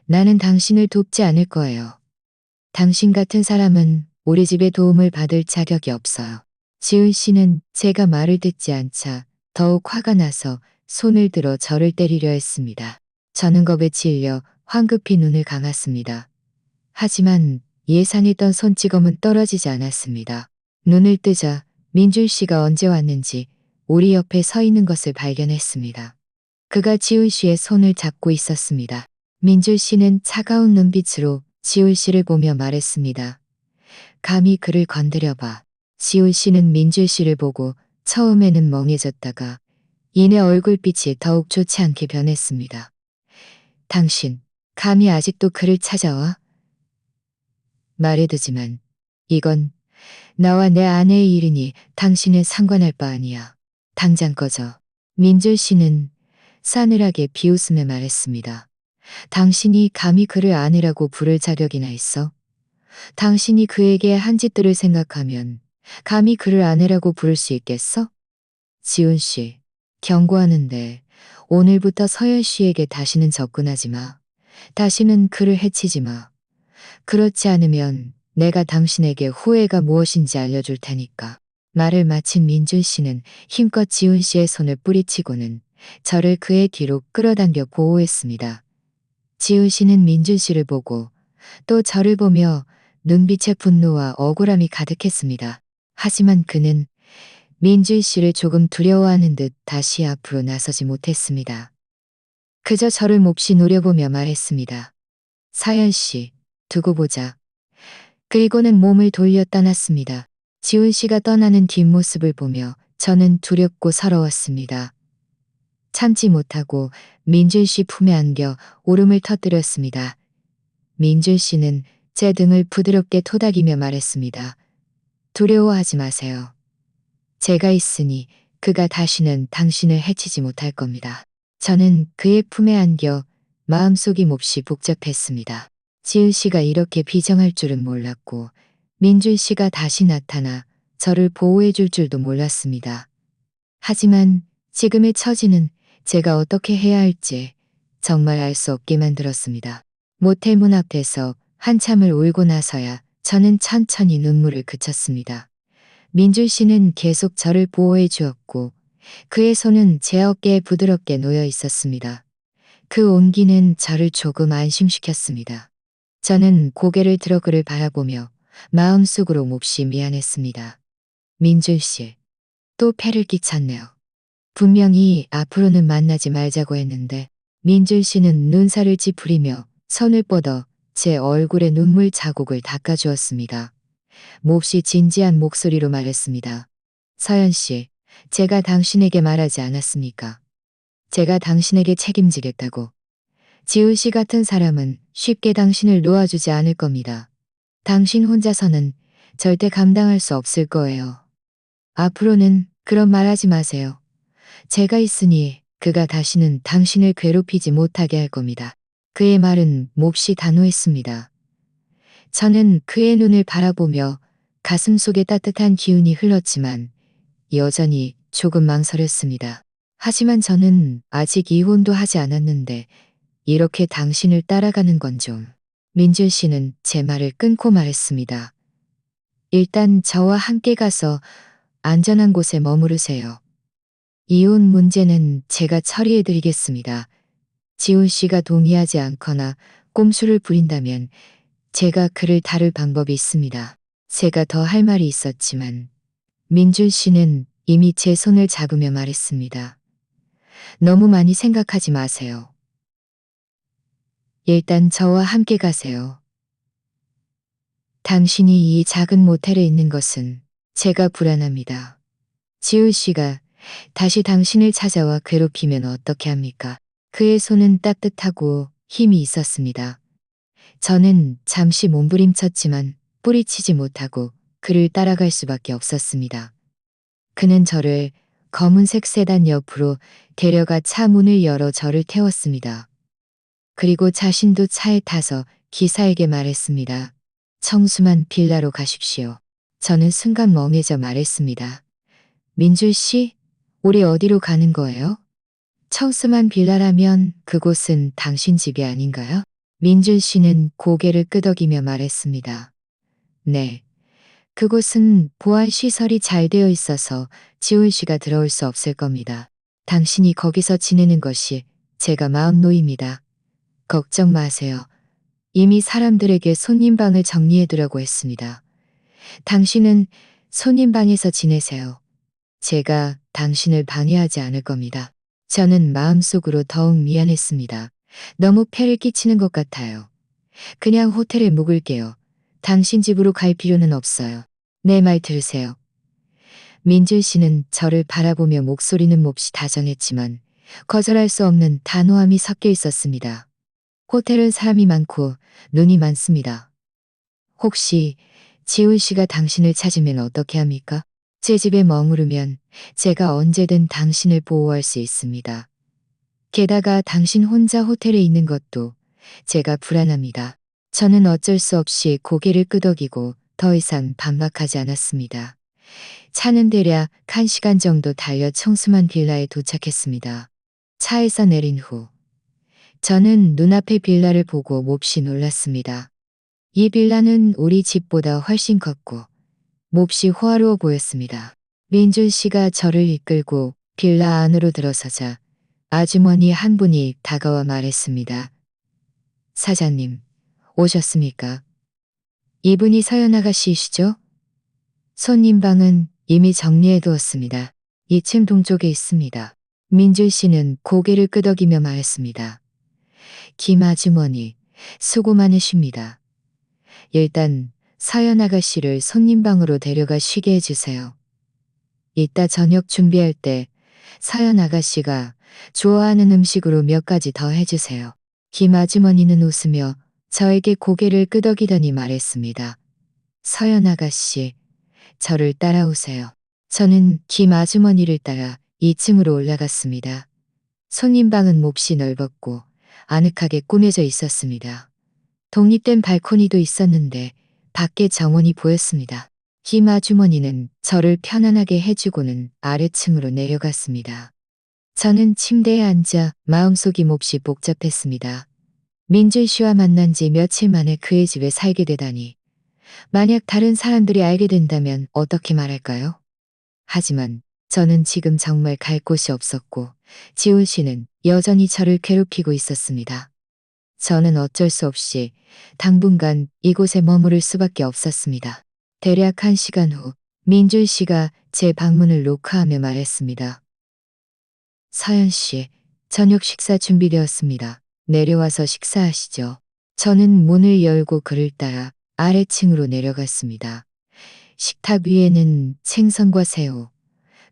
나는 당신을 돕지 않을 거예요. 당신 같은 사람은 우리 집에 도움을 받을 자격이 없어요. 지훈 씨는 제가 말을 듣지 않자 더욱 화가 나서 손을 들어 저를 때리려 했습니다. 저는 겁에 질려 황급히 눈을 감았습니다. 하지만 예상했던 손찌검은 떨어지지 않았습니다. 눈을 뜨자 민준 씨가 언제 왔는지 우리 옆에 서 있는 것을 발견했습니다. 그가 지훈 씨의 손을 잡고 있었습니다. 민준 씨는 차가운 눈빛으로 지훈 씨를 보며 말했습니다. 감히 그를 건드려봐. 지훈 씨는 민준 씨를 보고 처음에는 멍해졌다가 이내 얼굴빛이 더욱 좋지 않게 변했습니다. 당신, 감히 아직도 그를 찾아와? 말해두지만 이건 나와 내 아내의 일이니 당신은 상관할 바 아니야. 당장 꺼져. 민준 씨는 싸늘하게 비웃으며 말했습니다. 당신이 감히 그를 아내라고 부를 자격이나 있어? 당신이 그에게 한 짓들을 생각하면 감히 그를 아내라고 부를 수 있겠어? 지훈 씨, 경고하는데 오늘부터 서연 씨에게 다시는 접근하지 마. 다시는 그를 해치지 마. 그렇지 않으면 내가 당신에게 후회가 무엇인지 알려줄 테니까. 말을 마친 민준 씨는 힘껏 지훈 씨의 손을 뿌리치고는 저를 그의 뒤로 끌어당겨 보호했습니다. 지훈 씨는 민준 씨를 보고 또 저를 보며 눈빛에 분노와 억울함이 가득했습니다. 하지만 그는 민준 씨를 조금 두려워하는 듯 다시 앞으로 나서지 못했습니다. 그저 저를 몹시 노려보며 말했습니다. 사연 씨, 두고 보자. 그리고는 몸을 돌려 떠났습니다. 지훈 씨가 떠나는 뒷모습을 보며 저는 두렵고 서러웠습니다. 참지 못하고 민준 씨 품에 안겨 울음을 터뜨렸습니다. 민준 씨는 제 등을 부드럽게 토닥이며 말했습니다. 두려워하지 마세요. 제가 있으니 그가 다시는 당신을 해치지 못할 겁니다. 저는 그의 품에 안겨 마음속이 몹시 복잡했습니다. 지은 씨가 이렇게 비정할 줄은 몰랐고 민준 씨가 다시 나타나 저를 보호해 줄 줄도 몰랐습니다. 하지만 지금의 처지는 제가 어떻게 해야 할지 정말 알 수 없게 만들었습니다. 모텔 문 앞에서 한참을 울고 나서야 저는 천천히 눈물을 그쳤습니다. 민준 씨는 계속 저를 보호해 주었고 그의 손은 제 어깨에 부드럽게 놓여 있었습니다. 그 온기는 저를 조금 안심시켰습니다. 저는 고개를 들어 그를 바라보며 마음속으로 몹시 미안했습니다. 민준 씨, 또 폐를 끼쳤네요. 분명히 앞으로는 만나지 말자고 했는데 민준 씨는 눈살을 찌푸리며 손을 뻗어 제 얼굴에 눈물 자국을 닦아주었습니다. 몹시 진지한 목소리로 말했습니다. 서연 씨, 제가 당신에게 말하지 않았습니까? 제가 당신에게 책임지겠다고. 지훈 씨 같은 사람은 쉽게 당신을 놓아주지 않을 겁니다. 당신 혼자서는 절대 감당할 수 없을 거예요. 앞으로는 그런 말 하지 마세요. 제가 있으니 그가 다시는 당신을 괴롭히지 못하게 할 겁니다. 그의 말은 몹시 단호했습니다. 저는 그의 눈을 바라보며 가슴 속에 따뜻한 기운이 흘렀지만 여전히 조금 망설였습니다. 하지만 저는 아직 이혼도 하지 않았는데 이렇게 당신을 따라가는 건 좀. 민준 씨는 제 말을 끊고 말했습니다. 일단 저와 함께 가서 안전한 곳에 머무르세요. 이혼 문제는 제가 처리해 드리겠습니다. 지훈 씨가 동의하지 않거나 꼼수를 부린다면 제가 그를 다룰 방법이 있습니다. 제가 더 할 말이 있었지만 민준 씨는 이미 제 손을 잡으며 말했습니다. 너무 많이 생각하지 마세요. 일단 저와 함께 가세요. 당신이 이 작은 모텔에 있는 것은 제가 불안합니다. 지훈 씨가 다시 당신을 찾아와 괴롭히면 어떻게 합니까? 그의 손은 따뜻하고 힘이 있었습니다. 저는 잠시 몸부림쳤지만 뿌리치지 못하고 그를 따라갈 수밖에 없었습니다. 그는 저를 검은색 세단 옆으로 데려가 차 문을 열어 저를 태웠습니다. 그리고 자신도 차에 타서 기사에게 말했습니다. 청수만 빌라로 가십시오. 저는 순간 멍해져 말했습니다. 민준 씨, 우리 어디로 가는 거예요? 청수만 빌라라면 그곳은 당신 집이 아닌가요? 민준 씨는 고개를 끄덕이며 말했습니다. 네. 그곳은 보안 시설이 잘 되어 있어서 지훈 씨가 들어올 수 없을 겁니다. 당신이 거기서 지내는 것이 제가 마음 놓입니다. 걱정 마세요. 이미 사람들에게 손님방을 정리해두라고 했습니다. 당신은 손님방에서 지내세요. 제가 당신을 방해하지 않을 겁니다. 저는 마음속으로 더욱 미안했습니다. 너무 폐를 끼치는 것 같아요. 그냥 호텔에 묵을게요. 당신 집으로 갈 필요는 없어요. 내 말 들으세요. 민준 씨는 저를 바라보며 목소리는 몹시 다정했지만 거절할 수 없는 단호함이 섞여 있었습니다. 호텔은 사람이 많고 눈이 많습니다. 혹시 지훈 씨가 당신을 찾으면 어떻게 합니까? 제 집에 머무르면 제가 언제든 당신을 보호할 수 있습니다. 게다가 당신 혼자 호텔에 있는 것도 제가 불안합니다. 저는 어쩔 수 없이 고개를 끄덕이고 더 이상 반박하지 않았습니다. 차는 대략 1시간 정도 달려 청수만 빌라에 도착했습니다. 차에서 내린 후 저는 눈앞의 빌라를 보고 몹시 놀랐습니다. 이 빌라는 우리 집보다 훨씬 컸고 몹시 호화로워 보였습니다. 민준 씨가 저를 이끌고 빌라 안으로 들어서자 아주머니 한 분이 다가와 말했습니다. 사장님, 오셨습니까? 이분이 서연 아가씨이시죠? 손님방은 이미 정리해 두었습니다. 2층 동쪽에 있습니다. 민준 씨는 고개를 끄덕이며 말했습니다. 김 아주머니, 수고 많으십니다. 일단 서연 아가씨를 손님방으로 데려가 쉬게 해주세요. 이따 저녁 준비할 때 서연 아가씨가 좋아하는 음식으로 몇 가지 더 해주세요. 김 아주머니는 웃으며 저에게 고개를 끄덕이더니 말했습니다. 서연 아가씨, 저를 따라오세요. 저는 김 아주머니를 따라 2층으로 올라갔습니다. 손님방은 몹시 넓었고 아늑하게 꾸며져 있었습니다. 독립된 발코니도 있었는데 밖에 정원이 보였습니다. 김 아주머니는 저를 편안하게 해주고는 아래층으로 내려갔습니다. 저는 침대에 앉아 마음속이 몹시 복잡했습니다. 민준 씨와 만난 지 며칠 만에 그의 집에 살게 되다니. 만약 다른 사람들이 알게 된다면 어떻게 말할까요? 하지만 저는 지금 정말 갈 곳이 없었고 지훈 씨는 여전히 저를 괴롭히고 있었습니다. 저는 어쩔 수 없이 당분간 이곳에 머무를 수밖에 없었습니다. 대략 1시간 후 민준 씨가 제 방문을 노크하며 말했습니다. 서연 씨, 저녁 식사 준비되었습니다. 내려와서 식사하시죠. 저는 문을 열고 그를 따라 아래층으로 내려갔습니다. 식탁 위에는 생선과 새우,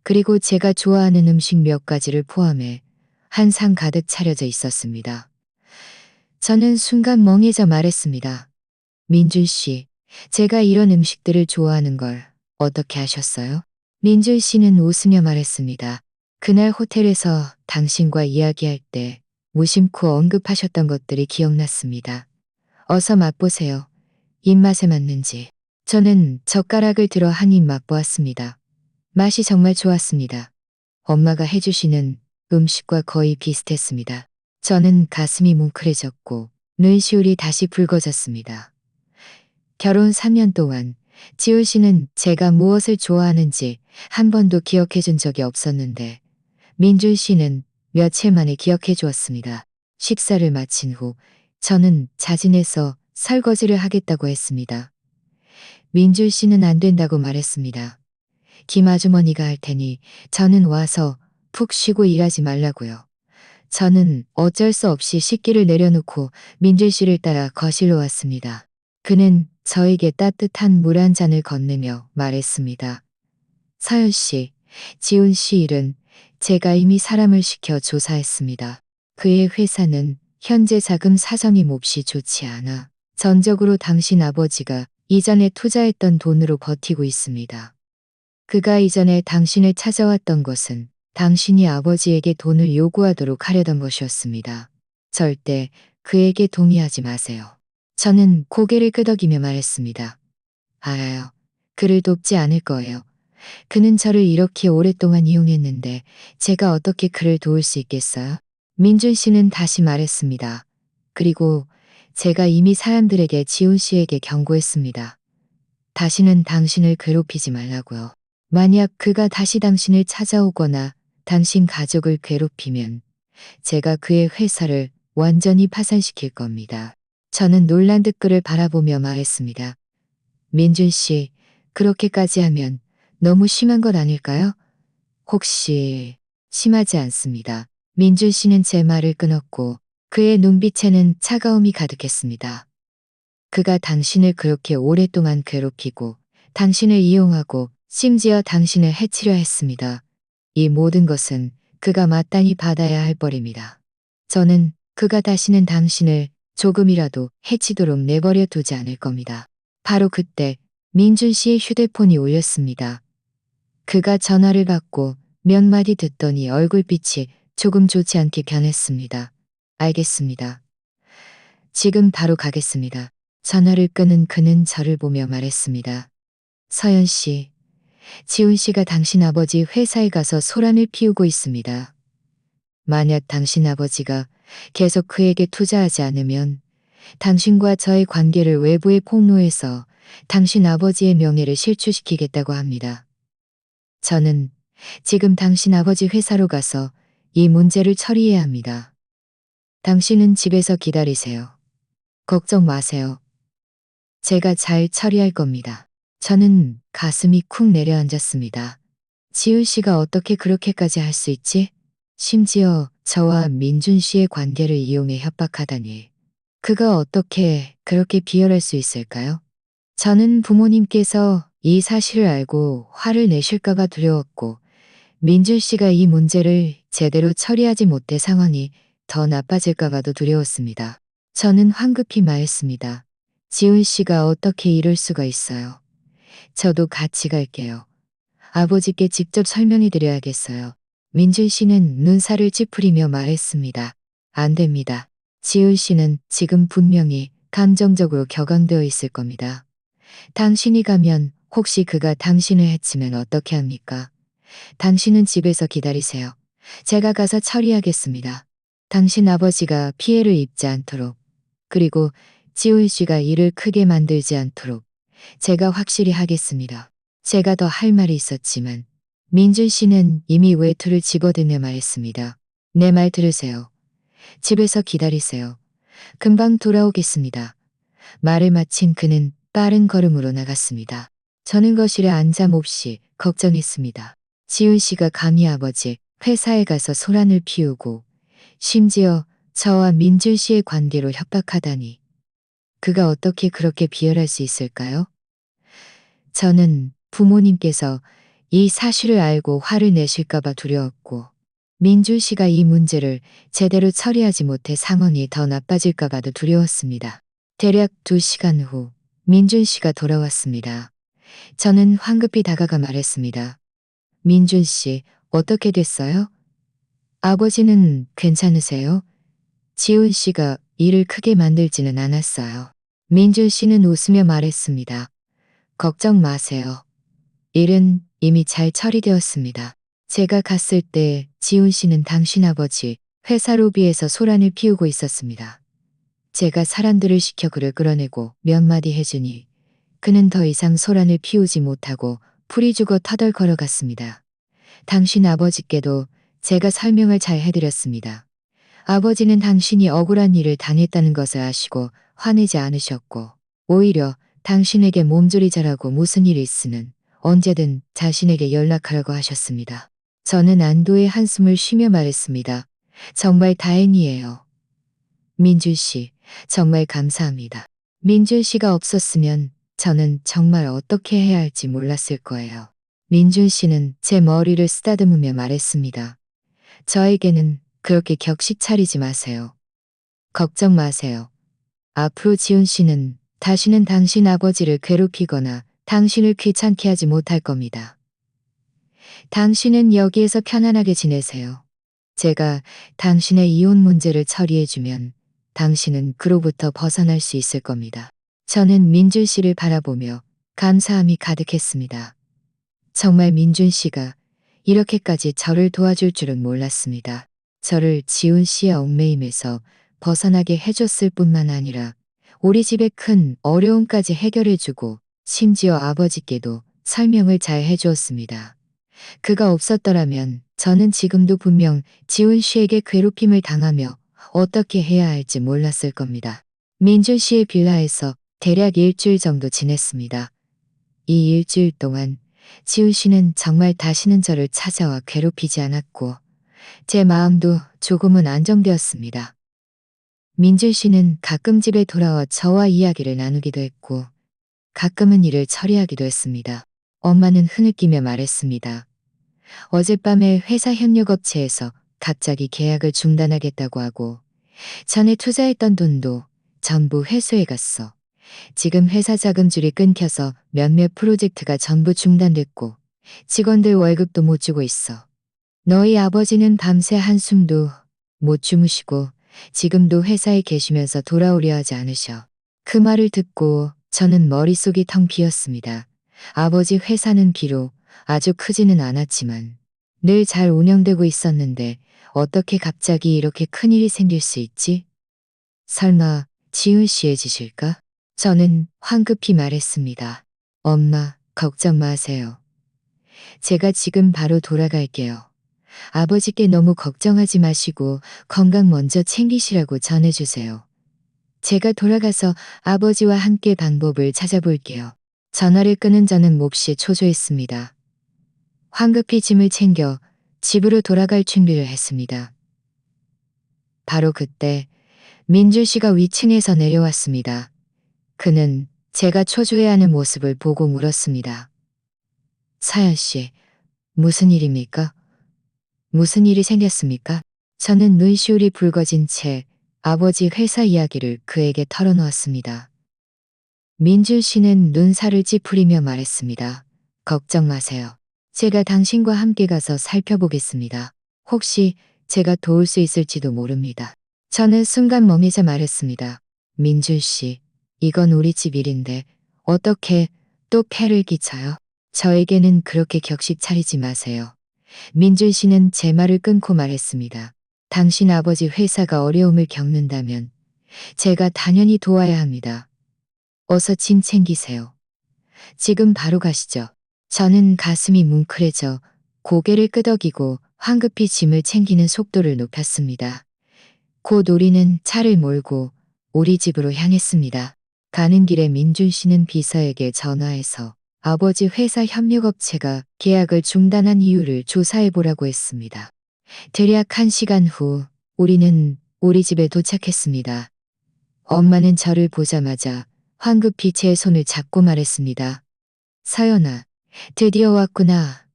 그리고 제가 좋아하는 음식 몇 가지를 포함해 한 상 가득 차려져 있었습니다. 저는 순간 멍해져 말했습니다. 민준 씨, 제가 이런 음식들을 좋아하는 걸 어떻게 아셨어요? 민준 씨는 웃으며 말했습니다. 그날 호텔에서 당신과 이야기할 때 무심코 언급하셨던 것들이 기억났습니다. 어서 맛보세요. 입맛에 맞는지. 저는 젓가락을 들어 한 입 맛보았습니다. 맛이 정말 좋았습니다. 엄마가 해주시는 음식과 거의 비슷했습니다. 저는 가슴이 뭉클해졌고 눈시울이 다시 붉어졌습니다. 결혼 3년 동안 지훈 씨는 제가 무엇을 좋아하는지 한 번도 기억해 준 적이 없었는데 민준 씨는 며칠 만에 기억해 주었습니다. 식사를 마친 후 저는 자진해서 설거지를 하겠다고 했습니다. 민준 씨는 안 된다고 말했습니다. 김 아주머니가 할 테니 저는 와서 푹 쉬고 일하지 말라고요. 저는 어쩔 수 없이 식기를 내려놓고 민준 씨를 따라 거실로 왔습니다. 그는 저에게 따뜻한 물 한 잔을 건네며 말했습니다. 서연 씨, 지훈 씨 일은 제가 이미 사람을 시켜 조사했습니다. 그의 회사는 현재 자금 사정이 몹시 좋지 않아 전적으로 당신 아버지가 이전에 투자했던 돈으로 버티고 있습니다. 그가 이전에 당신을 찾아왔던 것은 당신이 아버지에게 돈을 요구하도록 하려던 것이었습니다. 절대 그에게 동의하지 마세요. 저는 고개를 끄덕이며 말했습니다. 알아요. 그를 돕지 않을 거예요. 그는 저를 이렇게 오랫동안 이용했는데 제가 어떻게 그를 도울 수 있겠어요? 민준 씨는 다시 말했습니다. 그리고 제가 이미 사람들에게 지훈 씨에게 경고했습니다. 다시는 당신을 괴롭히지 말라고요. 만약 그가 다시 당신을 찾아오거나 당신 가족을 괴롭히면 제가 그의 회사를 완전히 파산시킬 겁니다. 저는 놀란 듯 그를 바라보며 말했습니다. 민준 씨, 그렇게까지 하면 너무 심한 것 아닐까요? 혹시 심하지 않습니다. 민준 씨는 제 말을 끊었고 그의 눈빛에는 차가움이 가득했습니다. 그가 당신을 그렇게 오랫동안 괴롭히고 당신을 이용하고 심지어 당신을 해치려 했습니다. 이 모든 것은 그가 마땅히 받아야 할 벌입니다. 저는 그가 다시는 당신을 조금이라도 해치도록 내버려 두지 않을 겁니다. 바로 그때 민준 씨의 휴대폰이 울렸습니다. 그가 전화를 받고 몇 마디 듣더니 얼굴빛이 조금 좋지 않게 변했습니다. 알겠습니다. 지금 바로 가겠습니다. 전화를 끊은 그는 저를 보며 말했습니다. 서연 씨, 지훈 씨가 당신 아버지 회사에 가서 소란을 피우고 있습니다. 만약 당신 아버지가 계속 그에게 투자하지 않으면 당신과 저의 관계를 외부에 폭로해서 당신 아버지의 명예를 실추시키겠다고 합니다. 저는 지금 당신 아버지 회사로 가서 이 문제를 처리해야 합니다. 당신은 집에서 기다리세요. 걱정 마세요. 제가 잘 처리할 겁니다. 저는 가슴이 쿵 내려앉았습니다. 지훈 씨가 어떻게 그렇게까지 할 수 있지? 심지어 저와 민준 씨의 관계를 이용해 협박하다니. 그가 어떻게 그렇게 비열할 수 있을까요? 저는 부모님께서 이 사실을 알고 화를 내실까봐 두려웠고 민준 씨가 이 문제를 제대로 처리하지 못해 상황이 더 나빠질까봐도 두려웠습니다. 저는 황급히 말했습니다. 지훈 씨가 어떻게 이럴 수가 있어요. 저도 같이 갈게요. 아버지께 직접 설명해 드려야겠어요. 민준 씨는 눈살을 찌푸리며 말했습니다. 안 됩니다. 지훈 씨는 지금 분명히 감정적으로 격앙되어 있을 겁니다. 당신이 가면 혹시 그가 당신을 해치면 어떻게 합니까? 당신은 집에서 기다리세요. 제가 가서 처리하겠습니다. 당신 아버지가 피해를 입지 않도록, 그리고 지훈 씨가 일을 크게 만들지 않도록 제가 확실히 하겠습니다. 제가 더 할 말이 있었지만 민준 씨는 이미 외투를 집어들며 말했습니다. 내 말 들으세요. 집에서 기다리세요. 금방 돌아오겠습니다. 말을 마친 그는 빠른 걸음으로 나갔습니다. 저는 거실에 앉아 몹시 걱정했습니다. 지훈 씨가 감히 아버지 회사에 가서 소란을 피우고 심지어 저와 민준 씨의 관계로 협박하다니. 그가 어떻게 그렇게 비열할 수 있을까요? 저는 부모님께서 이 사실을 알고 화를 내실까봐 두려웠고, 민준 씨가 이 문제를 제대로 처리하지 못해 상황이 더 나빠질까봐도 두려웠습니다. 대략 2시간 후 민준 씨가 돌아왔습니다. 저는 황급히 다가가 말했습니다. 민준 씨, 어떻게 됐어요? 아버지는 괜찮으세요? 지훈 씨가 일을 크게 만들지는 않았어요. 민준 씨는 웃으며 말했습니다. 걱정 마세요. 일은 이미 잘 처리되었습니다. 제가 갔을 때 지훈 씨는 당신 아버지 회사 로비에서 소란을 피우고 있었습니다. 제가 사람들을 시켜 그를 끌어내고 몇 마디 해주니 그는 더 이상 소란을 피우지 못하고 풀이 죽어 터덜 걸어갔습니다. 당신 아버지께도 제가 설명을 잘 해드렸습니다. 아버지는 당신이 억울한 일을 당했다는 것을 아시고 화내지 않으셨고, 오히려 당신에게 몸조리 잘하고 무슨 일이 있으면 언제든 자신에게 연락하라고 하셨습니다. 저는 안도의 한숨을 쉬며 말했습니다. 정말 다행이에요. 민준 씨, 정말 감사합니다. 민준 씨가 없었으면 저는 정말 어떻게 해야 할지 몰랐을 거예요. 민준 씨는 제 머리를 쓰다듬으며 말했습니다. 저에게는 그렇게 격식 차리지 마세요. 걱정 마세요. 앞으로 지훈 씨는 다시는 당신 아버지를 괴롭히거나 당신을 귀찮게 하지 못할 겁니다. 당신은 여기에서 편안하게 지내세요. 제가 당신의 이혼 문제를 처리해주면 당신은 그로부터 벗어날 수 있을 겁니다. 저는 민준 씨를 바라보며 감사함이 가득했습니다. 정말 민준 씨가 이렇게까지 저를 도와줄 줄은 몰랐습니다. 저를 지훈 씨의 얽매임에서 벗어나게 해줬을 뿐만 아니라 우리 집의 큰 어려움까지 해결해주고 심지어 아버지께도 설명을 잘 해주었습니다. 그가 없었더라면 저는 지금도 분명 지훈 씨에게 괴롭힘을 당하며 어떻게 해야 할지 몰랐을 겁니다. 민준 씨의 빌라에서 대략 일주일 정도 지냈습니다. 이 일주일 동안 지훈 씨는 정말 다시는 저를 찾아와 괴롭히지 않았고 제 마음도 조금은 안정되었습니다. 민준 씨는 가끔 집에 돌아와 저와 이야기를 나누기도 했고 가끔은 일을 처리하기도 했습니다. 엄마는 흐느끼며 말했습니다. 어젯밤에 회사 협력업체에서 갑자기 계약을 중단하겠다고 하고 전에 투자했던 돈도 전부 회수해 갔어. 지금 회사 자금줄이 끊겨서 몇몇 프로젝트가 전부 중단됐고 직원들 월급도 못 주고 있어. 너희 아버지는 밤새 한숨도 못 주무시고 지금도 회사에 계시면서 돌아오려 하지 않으셔. 그 말을 듣고 저는 머릿속이 텅 비었습니다. 아버지 회사는 비록 아주 크지는 않았지만 늘 잘 운영되고 있었는데 어떻게 갑자기 이렇게 큰일이 생길 수 있지? 설마 지훈 씨의 짓일까? 저는 황급히 말했습니다. 엄마, 걱정 마세요. 제가 지금 바로 돌아갈게요. 아버지께 너무 걱정하지 마시고 건강 먼저 챙기시라고 전해주세요. 제가 돌아가서 아버지와 함께 방법을 찾아볼게요. 전화를 끄는 저는 몹시 초조했습니다. 황급히 짐을 챙겨 집으로 돌아갈 준비를 했습니다. 바로 그때 민준 씨가 위층에서 내려왔습니다. 그는 제가 초조해하는 모습을 보고 물었습니다. 사연 씨, 무슨 일입니까? 무슨 일이 생겼습니까? 저는 눈시울이 붉어진 채 아버지 회사 이야기를 그에게 털어놓았습니다. 민준 씨는 눈살을 찌푸리며 말했습니다. 걱정 마세요. 제가 당신과 함께 가서 살펴보겠습니다. 혹시 제가 도울 수 있을지도 모릅니다. 저는 순간 멍해져 말했습니다. 민준 씨, 이건 우리 집 일인데 어떻게 또 폐를 끼쳐요. 저에게는 그렇게 격식 차리지 마세요. 민준 씨는 제 말을 끊고 말했습니다. 당신 아버지 회사가 어려움을 겪는다면 제가 당연히 도와야 합니다. 어서 짐 챙기세요. 지금 바로 가시죠. 저는 가슴이 뭉클해져 고개를 끄덕이고 황급히 짐을 챙기는 속도를 높였습니다. 곧 우리는 차를 몰고 우리 집으로 향했습니다. 가는 길에 민준 씨는 비서에게 전화해서 아버지 회사 협력업체가 계약을 중단한 이유를 조사해보라고 했습니다. 대략 1시간 후 우리는 우리 집에 도착했습니다. 엄마는 저를 보자마자 황급히 제 손을 잡고 말했습니다. 서연아, 드디어 왔구나.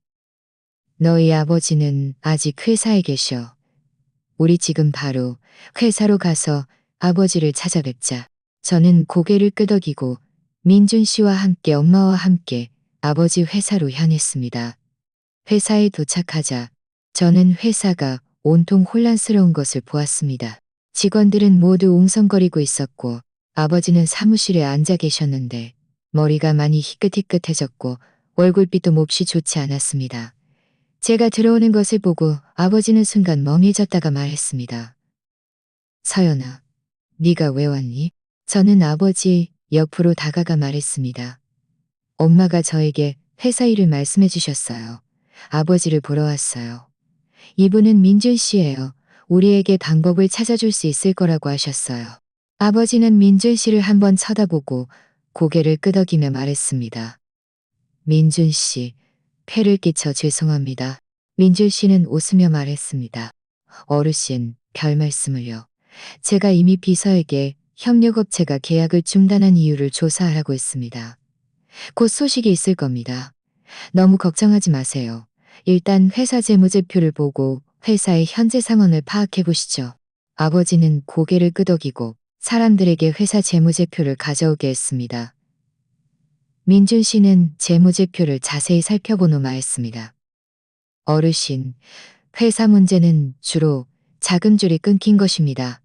너희 아버지는 아직 회사에 계셔. 우리 지금 바로 회사로 가서 아버지를 찾아뵙자. 저는 고개를 끄덕이고 민준 씨와 함께 엄마와 함께 아버지 회사로 향했습니다. 회사에 도착하자 저는 회사가 온통 혼란스러운 것을 보았습니다. 직원들은 모두 웅성거리고 있었고 아버지는 사무실에 앉아 계셨는데 머리가 많이 희끗희끗해졌고 얼굴빛도 몹시 좋지 않았습니다. 제가 들어오는 것을 보고 아버지는 순간 멍해졌다가 말했습니다. 서연아, 네가 왜 왔니? 저는 아버지 옆으로 다가가 말했습니다. 엄마가 저에게 회사 일을 말씀해 주셨어요. 아버지를 보러 왔어요. 이분은 민준 씨예요. 우리에게 방법을 찾아줄 수 있을 거라고 하셨어요. 아버지는 민준 씨를 한번 쳐다보고 고개를 끄덕이며 말했습니다. 민준 씨, 폐를 끼쳐 죄송합니다. 민준 씨는 웃으며 말했습니다. 어르신, 별 말씀을요. 제가 이미 비서에게 협력업체가 계약을 중단한 이유를 조사하라고 했습니다. 곧 소식이 있을 겁니다. 너무 걱정하지 마세요. 일단 회사 재무제표를 보고 회사의 현재 상황을 파악해 보시죠. 아버지는 고개를 끄덕이고 사람들에게 회사 재무제표를 가져오게 했습니다. 민준 씨는 재무제표를 자세히 살펴본 후 말했습니다. 어르신, 회사 문제는 주로 자금줄이 끊긴 것입니다.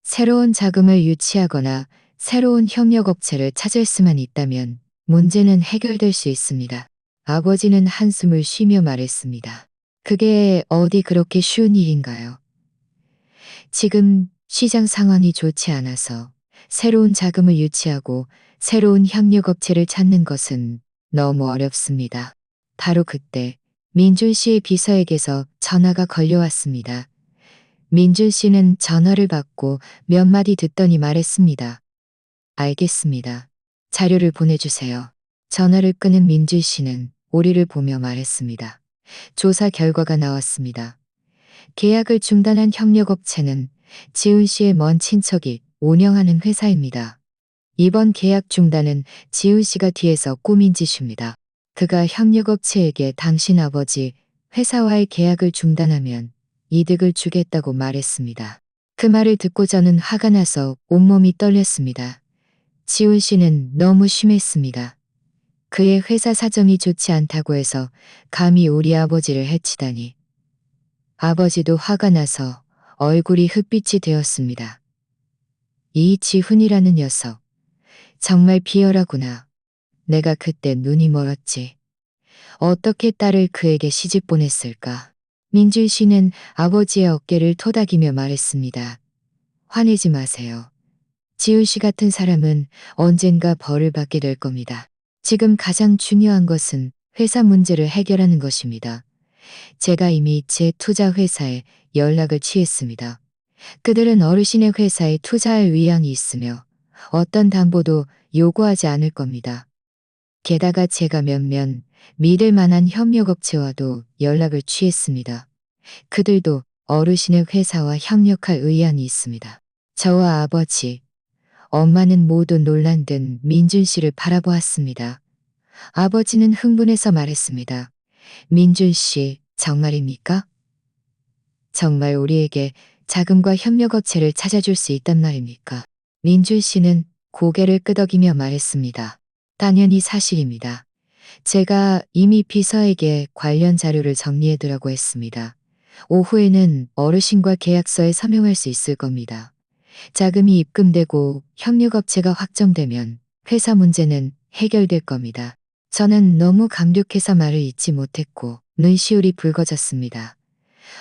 새로운 자금을 유치하거나 새로운 협력업체를 찾을 수만 있다면 문제는 해결될 수 있습니다. 아버지는 한숨을 쉬며 말했습니다. 그게 어디 그렇게 쉬운 일인가요? 지금 시장 상황이 좋지 않아서 새로운 자금을 유치하고 새로운 협력업체를 찾는 것은 너무 어렵습니다. 바로 그때 민준 씨의 비서에게서 전화가 걸려왔습니다. 민준 씨는 전화를 받고 몇 마디 듣더니 말했습니다. 알겠습니다. 자료를 보내주세요. 전화를 끊은 민준 씨는 우리를 보며 말했습니다. 조사 결과가 나왔습니다. 계약을 중단한 협력업체는 지훈 씨의 먼 친척이 운영하는 회사입니다. 이번 계약 중단은 지훈 씨가 뒤에서 꾸민 짓입니다. 그가 협력업체에게 당신 아버지 회사와의 계약을 중단하면 이득을 주겠다고 말했습니다. 그 말을 듣고 저는 화가 나서 온몸이 떨렸습니다. 지훈 씨는 너무 심했습니다. 그의 회사 사정이 좋지 않다고 해서 감히 우리 아버지를 해치다니. 아버지도 화가 나서 얼굴이 흑빛이 되었습니다. 이 지훈이라는 녀석. 정말 비열하구나. 내가 그때 눈이 멀었지. 어떻게 딸을 그에게 시집 보냈을까. 민준 씨는 아버지의 어깨를 토닥이며 말했습니다. 화내지 마세요. 지훈 씨 같은 사람은 언젠가 벌을 받게 될 겁니다. 지금 가장 중요한 것은 회사 문제를 해결하는 것입니다. 제가 이미 제 투자 회사에 연락을 취했습니다. 그들은 어르신의 회사에 투자할 의향이 있으며 어떤 담보도 요구하지 않을 겁니다. 게다가 제가 몇몇 믿을 만한 협력업체와도 연락을 취했습니다. 그들도 어르신의 회사와 협력할 의향이 있습니다. 저와 아버지, 엄마는 모두 놀란 듯 민준 씨를 바라보았습니다. 아버지는 흥분해서 말했습니다. 민준 씨, 정말입니까? 정말 우리에게 자금과 협력업체를 찾아줄 수 있단 말입니까? 민준 씨는 고개를 끄덕이며 말했습니다. 당연히 사실입니다. 제가 이미 비서에게 관련 자료를 정리해두라고 했습니다. 오후에는 어르신과 계약서에 서명할 수 있을 겁니다. 자금이 입금되고 협력업체가 확정되면 회사 문제는 해결될 겁니다. 저는 너무 감격해서 말을 잇지 못했고 눈시울이 붉어졌습니다.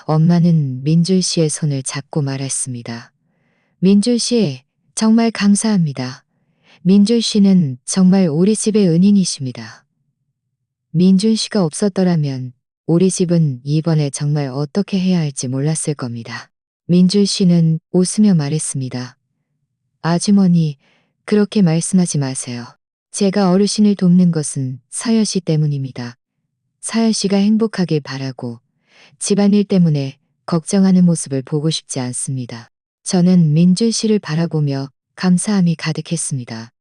엄마는 민준 씨의 손을 잡고 말했습니다. 민준 씨, 정말 감사합니다. 민준 씨는 정말 우리 집의 은인이십니다. 민준 씨가 없었더라면 우리 집은 이번에 정말 어떻게 해야 할지 몰랐을 겁니다. 민준 씨는 웃으며 말했습니다. 아주머니, 그렇게 말씀하지 마세요. 제가 어르신을 돕는 것은 서연 씨 때문입니다. 서연 씨가 행복하길 바라고 집안일 때문에 걱정하는 모습을 보고 싶지 않습니다. 저는 민준 씨를 바라보며 감사함이 가득했습니다.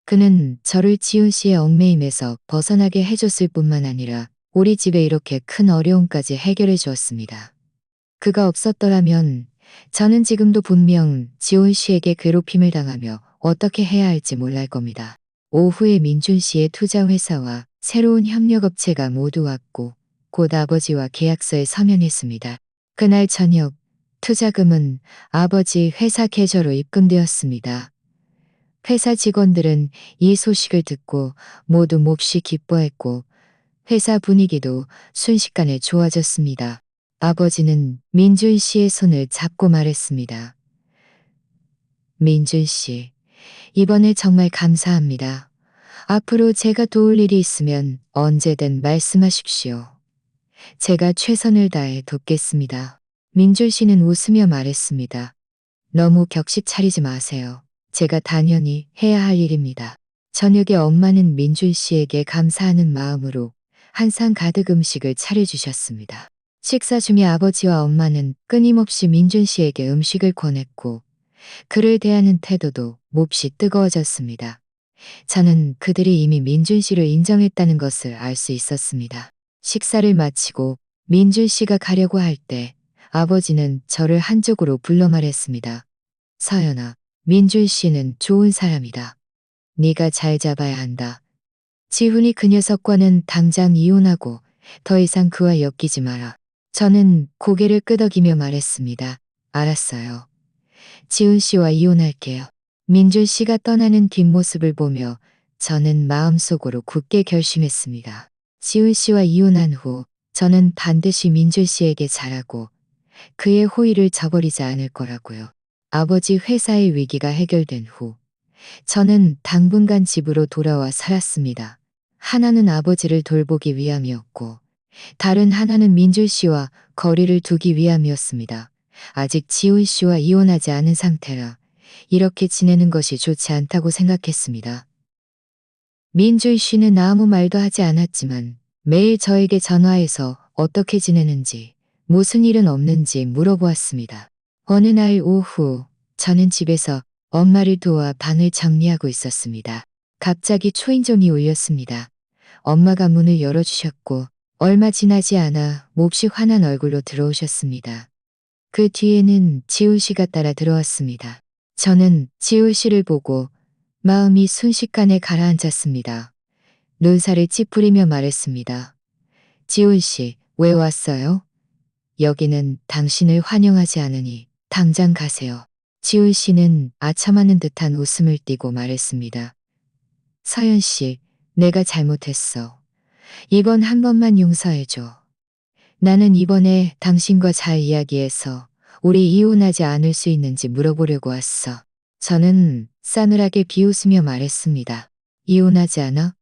그는 저를 지훈 씨의 얽매임에서 벗어나게 해줬을 뿐만 아니라 우리 집에 이렇게 큰 어려움까지 해결해 주었습니다. 그가 없었더라면 저는 지금도 분명 지훈 씨에게 괴롭힘을 당하며 어떻게 해야 할지 몰랄 겁니다. 오후에 민준 씨의 투자 회사와 새로운 협력업체가 모두 왔고 곧 아버지와 계약서에 서명했습니다. 그날 저녁 투자금은 아버지 회사 계좌로 입금되었습니다. 회사 직원들은 이 소식을 듣고 모두 몹시 기뻐했고 회사 분위기도 순식간에 좋아졌습니다. 아버지는 민준 씨의 손을 잡고 말했습니다. 민준 씨, 이번에 정말 감사합니다. 앞으로 제가 도울 일이 있으면 언제든 말씀하십시오. 제가 최선을 다해 돕겠습니다. 민준 씨는 웃으며 말했습니다. 너무 격식 차리지 마세요. 제가 당연히 해야 할 일입니다. 저녁에 엄마는 민준 씨에게 감사하는 마음으로 한 상 가득 음식을 차려주셨습니다. 식사 중에 아버지와 엄마는 끊임없이 민준 씨에게 음식을 권했고 그를 대하는 태도도 몹시 뜨거워졌습니다. 저는 그들이 이미 민준 씨를 인정했다는 것을 알 수 있었습니다. 식사를 마치고 민준 씨가 가려고 할 때 아버지는 저를 한쪽으로 불러 말했습니다. 서연아, 민준 씨는 좋은 사람이다. 네가 잘 잡아야 한다. 지훈이 그 녀석과는 당장 이혼하고 더 이상 그와 엮이지 마라. 저는 고개를 끄덕이며 말했습니다. 알았어요. 지훈 씨와 이혼할게요. 민준 씨가 떠나는 뒷모습을 보며 저는 마음속으로 굳게 결심했습니다. 지훈 씨와 이혼한 후 저는 반드시 민준 씨에게 잘하고 그의 호의를 저버리지 않을 거라고요. 아버지 회사의 위기가 해결된 후 저는 당분간 집으로 돌아와 살았습니다. 하나는 아버지를 돌보기 위함이었고 다른 하나는 민준 씨와 거리를 두기 위함이었습니다. 아직 지훈 씨와 이혼하지 않은 상태라 이렇게 지내는 것이 좋지 않다고 생각했습니다. 민준 씨는 아무 말도 하지 않았지만 매일 저에게 전화해서 어떻게 지내는지 무슨 일은 없는지 물어보았습니다. 어느 날 오후 저는 집에서 엄마를 도와 방을 정리하고 있었습니다. 갑자기 초인종이 울렸습니다. 엄마가 문을 열어주셨고 얼마 지나지 않아 몹시 화난 얼굴로 들어오셨습니다. 그 뒤에는 지훈 씨가 따라 들어왔습니다. 저는 지훈 씨를 보고 마음이 순식간에 가라앉았습니다. 눈살을 찌푸리며 말했습니다. 지훈 씨, 왜 왔어요? 여기는 당신을 환영하지 않으니 당장 가세요. 지훈 씨는 아첨하는 듯한 웃음을 띠고 말했습니다. 서연 씨, 내가 잘못했어. 이번 한 번만 용서해줘. 나는 이번에 당신과 잘 이야기해서 우리 이혼하지 않을 수 있는지 물어보려고 왔어. 저는 싸늘하게 비웃으며 말했습니다. 이혼하지 않아?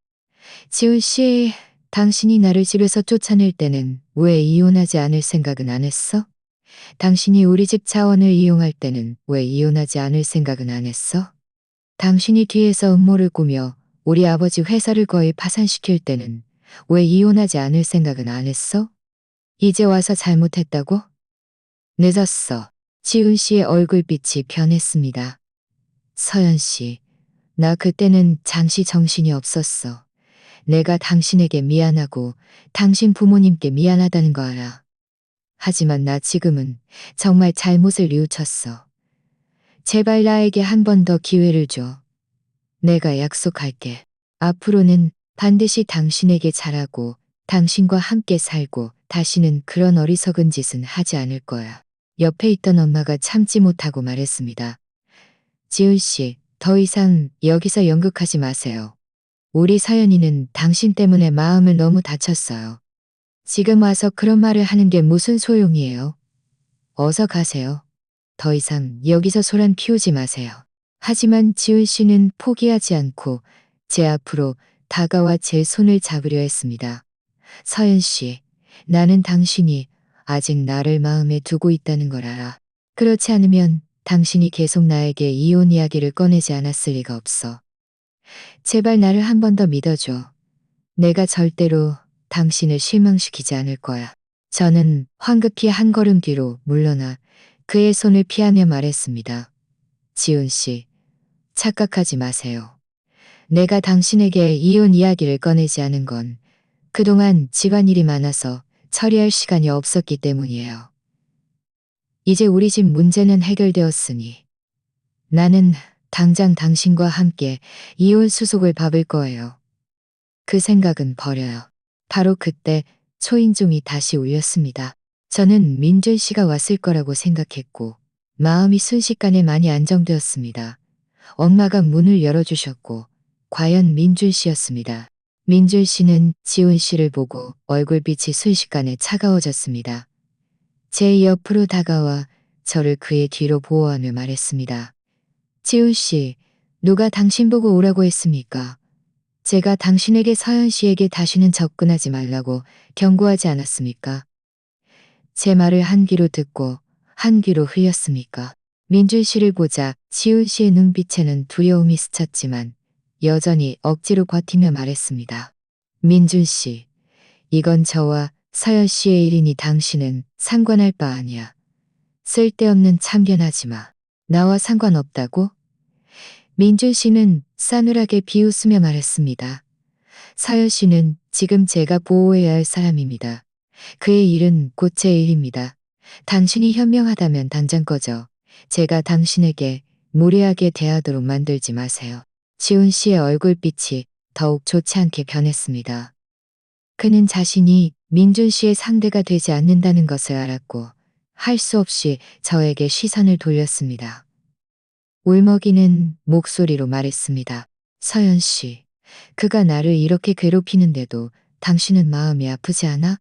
지훈 씨, 당신이 나를 집에서 쫓아낼 때는 왜 이혼하지 않을 생각은 안 했어? 당신이 우리 집 자원을 이용할 때는 왜 이혼하지 않을 생각은 안 했어? 당신이 뒤에서 음모를 꾸며 우리 아버지 회사를 거의 파산시킬 때는 왜 이혼하지 않을 생각은 안 했어? 이제 와서 잘못했다고? 늦었어. 지훈 씨의 얼굴빛이 변했습니다. 서연 씨, 나 그때는 잠시 정신이 없었어. 내가 당신에게 미안하고 당신 부모님께 미안하다는 거 알아. 하지만 나 지금은 정말 잘못을 뉘우쳤어. 제발 나에게 한 번 더 기회를 줘. 내가 약속할게. 앞으로는 반드시 당신에게 잘하고 당신과 함께 살고 다시는 그런 어리석은 짓은 하지 않을 거야. 옆에 있던 엄마가 참지 못하고 말했습니다. 지훈 씨, 더 이상 여기서 연극하지 마세요. 우리 서연이는 당신 때문에 마음을 너무 다쳤어요. 지금 와서 그런 말을 하는 게 무슨 소용이에요? 어서 가세요. 더 이상 여기서 소란 피우지 마세요. 하지만 지훈 씨는 포기하지 않고 제 앞으로 다가와 제 손을 잡으려 했습니다. 서연 씨, 나는 당신이 아직 나를 마음에 두고 있다는 걸 알아. 그렇지 않으면 당신이 계속 나에게 이혼 이야기를 꺼내지 않았을 리가 없어. 제발 나를 한 번 더 믿어줘. 내가 절대로 당신을 실망시키지 않을 거야. 저는 황급히 한 걸음 뒤로 물러나 그의 손을 피하며 말했습니다. 지훈 씨, 착각하지 마세요. 내가 당신에게 이혼 이야기를 꺼내지 않은 건 그동안 집안일이 많아서 처리할 시간이 없었기 때문이에요. 이제 우리 집 문제는 해결되었으니 나는 당장 당신과 함께 이혼 수속을 밟을 거예요. 그 생각은 버려요. 바로 그때 초인종이 다시 울렸습니다. 저는 민준 씨가 왔을 거라고 생각했고 마음이 순식간에 많이 안정되었습니다. 엄마가 문을 열어주셨고 과연 민준 씨였습니다. 민준 씨는 지훈 씨를 보고 얼굴빛이 순식간에 차가워졌습니다. 제 옆으로 다가와 저를 그의 뒤로 보호하며 말했습니다. 지훈 씨, 누가 당신 보고 오라고 했습니까? 제가 당신에게 서연 씨에게 다시는 접근하지 말라고 경고하지 않았습니까? 제 말을 한 귀로 듣고 한 귀로 흘렸습니까? 민준 씨를 보자 지훈 씨의 눈빛에는 두려움이 스쳤지만 여전히 억지로 버티며 말했습니다. 민준 씨, 이건 저와 서연 씨의 일이니 당신은 상관할 바 아니야. 쓸데없는 참견하지 마. 나와 상관없다고? 민준 씨는 싸늘하게 비웃으며 말했습니다. 서연 씨는 지금 제가 보호해야 할 사람입니다. 그의 일은 곧 제 일입니다. 당신이 현명하다면 당장 꺼져. 제가 당신에게 무례하게 대하도록 만들지 마세요. 지훈 씨의 얼굴빛이 더욱 좋지 않게 변했습니다. 그는 자신이 민준 씨의 상대가 되지 않는다는 것을 알았고 할 수 없이 저에게 시선을 돌렸습니다. 울먹이는 목소리로 말했습니다. 서연 씨, 그가 나를 이렇게 괴롭히는데도 당신은 마음이 아프지 않아?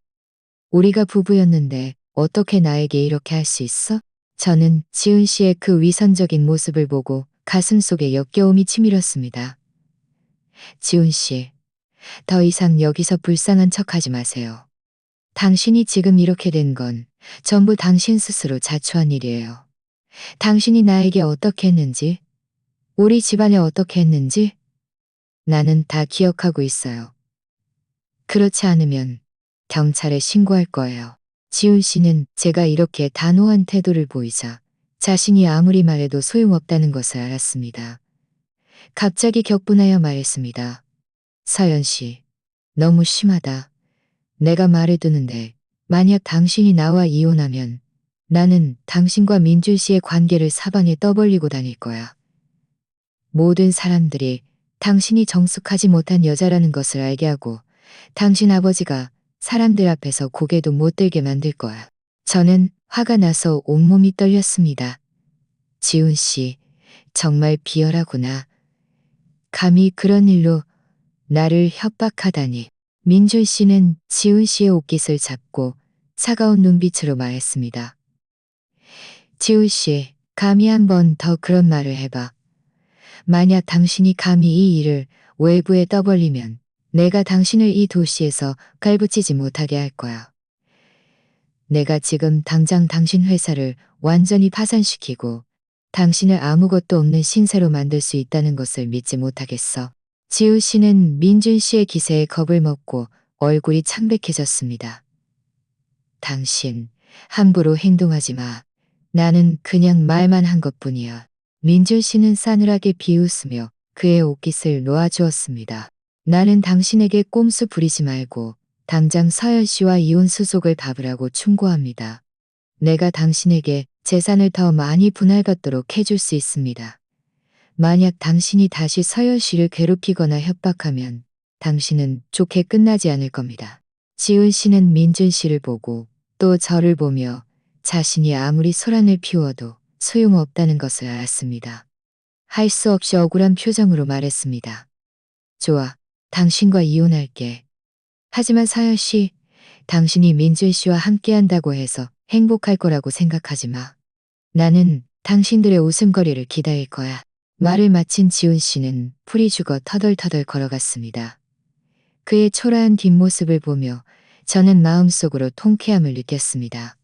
우리가 부부였는데 어떻게 나에게 이렇게 할 수 있어? 저는 지훈 씨의 그 위선적인 모습을 보고 가슴속에 역겨움이 치밀었습니다. 지훈 씨, 더 이상 여기서 불쌍한 척하지 마세요. 당신이 지금 이렇게 된 건 전부 당신 스스로 자초한 일이에요. 당신이 나에게 어떻게 했는지, 우리 집안에 어떻게 했는지 나는 다 기억하고 있어요. 그렇지 않으면 경찰에 신고할 거예요. 지훈 씨는 제가 이렇게 단호한 태도를 보이자 자신이 아무리 말해도 소용없다는 것을 알았습니다. 갑자기 격분하여 말했습니다. 서연 씨, 너무 심하다. 내가 말해두는데 만약 당신이 나와 이혼하면 나는 당신과 민준 씨의 관계를 사방에 떠벌리고 다닐 거야. 모든 사람들이 당신이 정숙하지 못한 여자라는 것을 알게 하고 당신 아버지가 사람들 앞에서 고개도 못 들게 만들 거야. 저는 화가 나서 온몸이 떨렸습니다. 지훈 씨, 정말 비열하구나. 감히 그런 일로 나를 협박하다니. 민준 씨는 지훈 씨의 옷깃을 잡고 차가운 눈빛으로 말했습니다. 지훈 씨, 감히 한 번 더 그런 말을 해봐. 만약 당신이 감히 이 일을 외부에 떠벌리면 내가 당신을 이 도시에서 갈부치지 못하게 할 거야. 내가 지금 당장 당신 회사를 완전히 파산시키고 당신을 아무것도 없는 신세로 만들 수 있다는 것을 믿지 못하겠어. 지우 씨는 민준 씨의 기세에 겁을 먹고 얼굴이 창백해졌습니다. 당신, 함부로 행동하지 마. 나는 그냥 말만 한 것뿐이야. 민준 씨는 싸늘하게 비웃으며 그의 옷깃을 놓아주었습니다. 나는 당신에게 꼼수 부리지 말고 당장 서연 씨와 이혼 수속을 밟으라고 충고합니다. 내가 당신에게 재산을 더 많이 분할받도록 해줄 수 있습니다. 만약 당신이 다시 서연 씨를 괴롭히거나 협박하면 당신은 좋게 끝나지 않을 겁니다. 지훈 씨는 민준 씨를 보고 또 저를 보며 자신이 아무리 소란을 피워도 소용없다는 것을 알았습니다. 할 수 없이 억울한 표정으로 말했습니다. 좋아. 당신과 이혼할게. 하지만 서연 씨, 당신이 민준 씨와 함께 한다고 해서 행복할 거라고 생각하지 마. 나는 당신들의 웃음거리를 기다릴 거야. 말을 마친 지훈 씨는 풀이 죽어 터덜터덜 걸어갔습니다. 그의 초라한 뒷모습을 보며 저는 마음속으로 통쾌함을 느꼈습니다.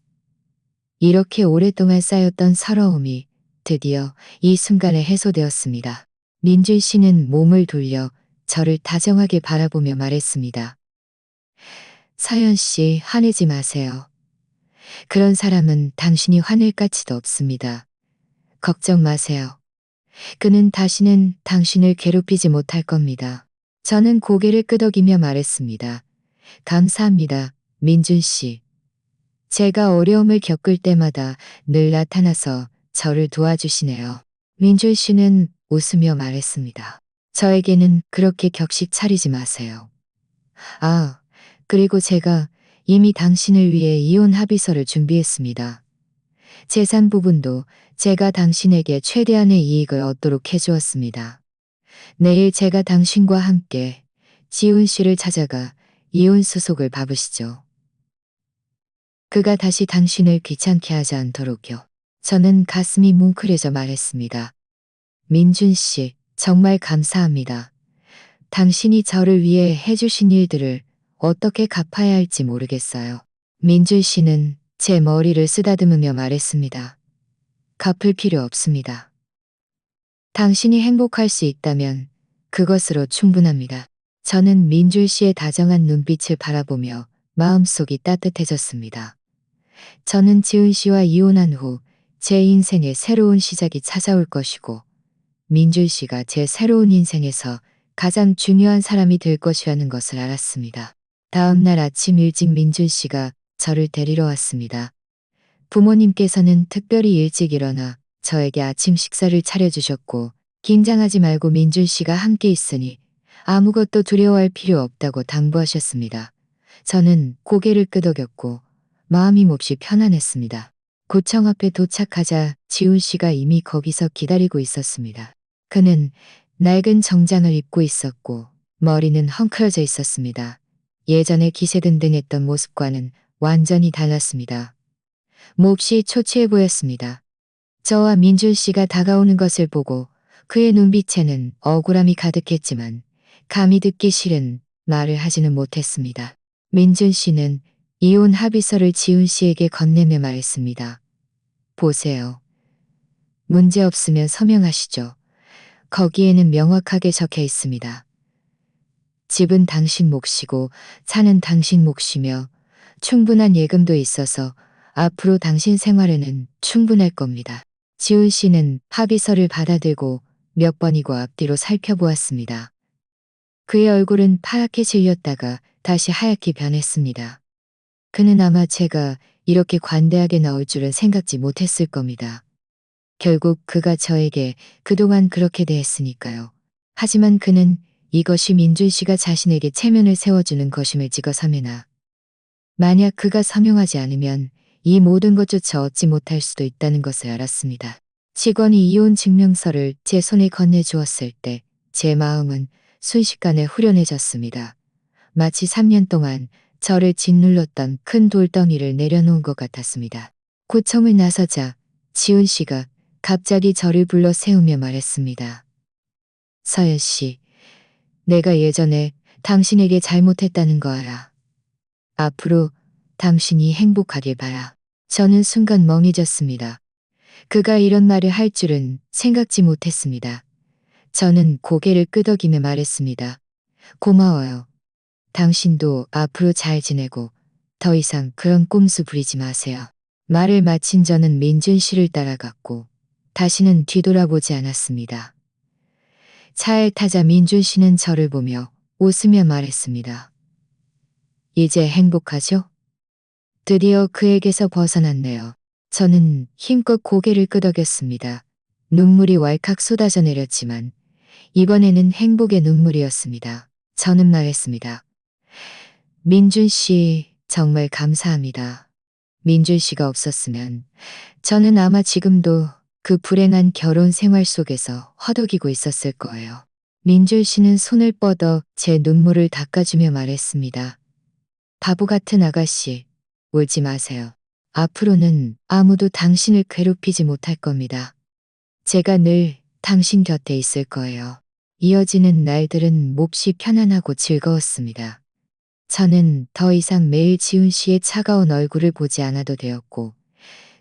이렇게 오랫동안 쌓였던 서러움이 드디어 이 순간에 해소되었습니다. 민준 씨는 몸을 돌려 저를 다정하게 바라보며 말했습니다. 서연 씨, 화내지 마세요. 그런 사람은 당신이 화낼 가치도 없습니다. 걱정 마세요. 그는 다시는 당신을 괴롭히지 못할 겁니다. 저는 고개를 끄덕이며 말했습니다. 감사합니다, 민준 씨. 제가 어려움을 겪을 때마다 늘 나타나서 저를 도와주시네요. 민준 씨는 웃으며 말했습니다. 저에게는 그렇게 격식 차리지 마세요. 아, 그리고 제가 이미 당신을 위해 이혼 합의서를 준비했습니다. 재산 부분도 제가 당신에게 최대한의 이익을 얻도록 해주었습니다. 내일 제가 당신과 함께 지훈 씨를 찾아가 이혼 수속을 밟으시죠. 그가 다시 당신을 귀찮게 하지 않도록요. 저는 가슴이 뭉클해져 말했습니다. 민준 씨, 정말 감사합니다. 당신이 저를 위해 해주신 일들을 어떻게 갚아야 할지 모르겠어요. 민준 씨는 제 머리를 쓰다듬으며 말했습니다. 갚을 필요 없습니다. 당신이 행복할 수 있다면 그것으로 충분합니다. 저는 민준 씨의 다정한 눈빛을 바라보며 마음속이 따뜻해졌습니다. 저는 지은 씨와 이혼한 후 제 인생에 새로운 시작이 찾아올 것이고 민준 씨가 제 새로운 인생에서 가장 중요한 사람이 될 것이라는 것을 알았습니다. 다음 날 아침 일찍 민준 씨가 저를 데리러 왔습니다. 부모님께서는 특별히 일찍 일어나 저에게 아침 식사를 차려주셨고 긴장하지 말고 민준 씨가 함께 있으니 아무것도 두려워할 필요 없다고 당부하셨습니다. 저는 고개를 끄덕였고 마음이 몹시 편안했습니다. 고청 앞에 도착하자 지훈 씨가 이미 거기서 기다리고 있었습니다. 그는 낡은 정장을 입고 있었고 머리는 헝클어져 있었습니다. 예전에 기세등등했던 모습과는 완전히 달랐습니다. 몹시 초췌해 보였습니다. 저와 민준 씨가 다가오는 것을 보고 그의 눈빛에는 억울함이 가득했지만 감히 듣기 싫은 말을 하지는 못했습니다. 민준 씨는 이혼 합의서를 지훈 씨에게 건네며 말했습니다. 보세요. 문제 없으면 서명하시죠. 거기에는 명확하게 적혀 있습니다. 집은 당신 몫이고 차는 당신 몫이며 충분한 예금도 있어서 앞으로 당신 생활에는 충분할 겁니다. 지훈 씨는 합의서를 받아들고 몇 번이고 앞뒤로 살펴보았습니다. 그의 얼굴은 파랗게 질렸다가 다시 하얗게 변했습니다. 그는 아마 제가 이렇게 관대하게 나올 줄은 생각지 못했을 겁니다. 결국 그가 저에게 그동안 그렇게 대했으니까요. 하지만 그는 이것이 민준 씨가 자신에게 체면을 세워주는 것임을 찍어서매나 만약 그가 서명하지 않으면 이 모든 것조차 얻지 못할 수도 있다는 것을 알았습니다. 직원이 이혼 증명서를 제 손에 건네주었을 때 제 마음은 순식간에 후련해졌습니다. 마치 3년 동안 저를 짓눌렀던 큰 돌덩이를 내려놓은 것 같았습니다. 고청을 나서자 지훈 씨가 갑자기 저를 불러 세우며 말했습니다. 서연 씨, 내가 예전에 당신에게 잘못했다는 거 알아. 앞으로 당신이 행복하길 바라. 저는 순간 멍해졌습니다. 그가 이런 말을 할 줄은 생각지 못했습니다. 저는 고개를 끄덕이며 말했습니다. 고마워요. 당신도 앞으로 잘 지내고 더 이상 그런 꼼수 부리지 마세요. 말을 마친 저는 민준 씨를 따라갔고 다시는 뒤돌아보지 않았습니다. 차에 타자 민준 씨는 저를 보며 웃으며 말했습니다. 이제 행복하죠? 드디어 그에게서 벗어났네요. 저는 힘껏 고개를 끄덕였습니다. 눈물이 왈칵 쏟아져 내렸지만 이번에는 행복의 눈물이었습니다. 저는 말했습니다. 민준 씨, 정말 감사합니다. 민준 씨가 없었으면 저는 아마 지금도 그 불행한 결혼 생활 속에서 허덕이고 있었을 거예요. 민줄 씨는 손을 뻗어 제 눈물을 닦아주며 말했습니다. 바보 같은 아가씨, 울지 마세요. 앞으로는 아무도 당신을 괴롭히지 못할 겁니다. 제가 늘 당신 곁에 있을 거예요. 이어지는 날들은 몹시 편안하고 즐거웠습니다. 저는 더 이상 매일 지훈 씨의 차가운 얼굴을 보지 않아도 되었고,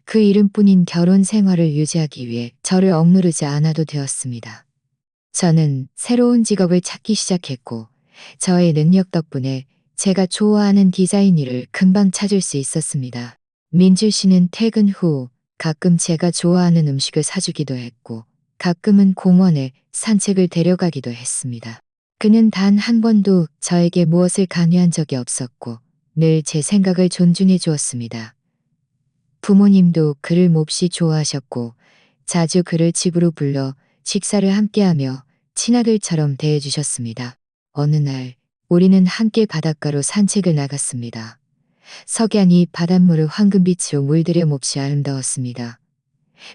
그 이름뿐인 결혼 생활을 유지하기 위해 저를 억누르지 않아도 되었습니다. 저는 새로운 직업을 찾기 시작했고, 저의 능력 덕분에 제가 좋아하는 디자인 일을 금방 찾을 수 있었습니다. 민주 씨는 퇴근 후 가끔 제가 좋아하는 음식을 사주기도 했고, 가끔은 공원에 산책을 데려가기도 했습니다. 그는 단 한 번도 저에게 무엇을 강요한 적이 없었고, 늘 제 생각을 존중해 주었습니다. 부모님도 그를 몹시 좋아하셨고, 자주 그를 집으로 불러 식사를 함께하며 친아들처럼 대해주셨습니다. 어느 날, 우리는 함께 바닷가로 산책을 나갔습니다. 석양이 바닷물을 황금빛으로 물들여 몹시 아름다웠습니다.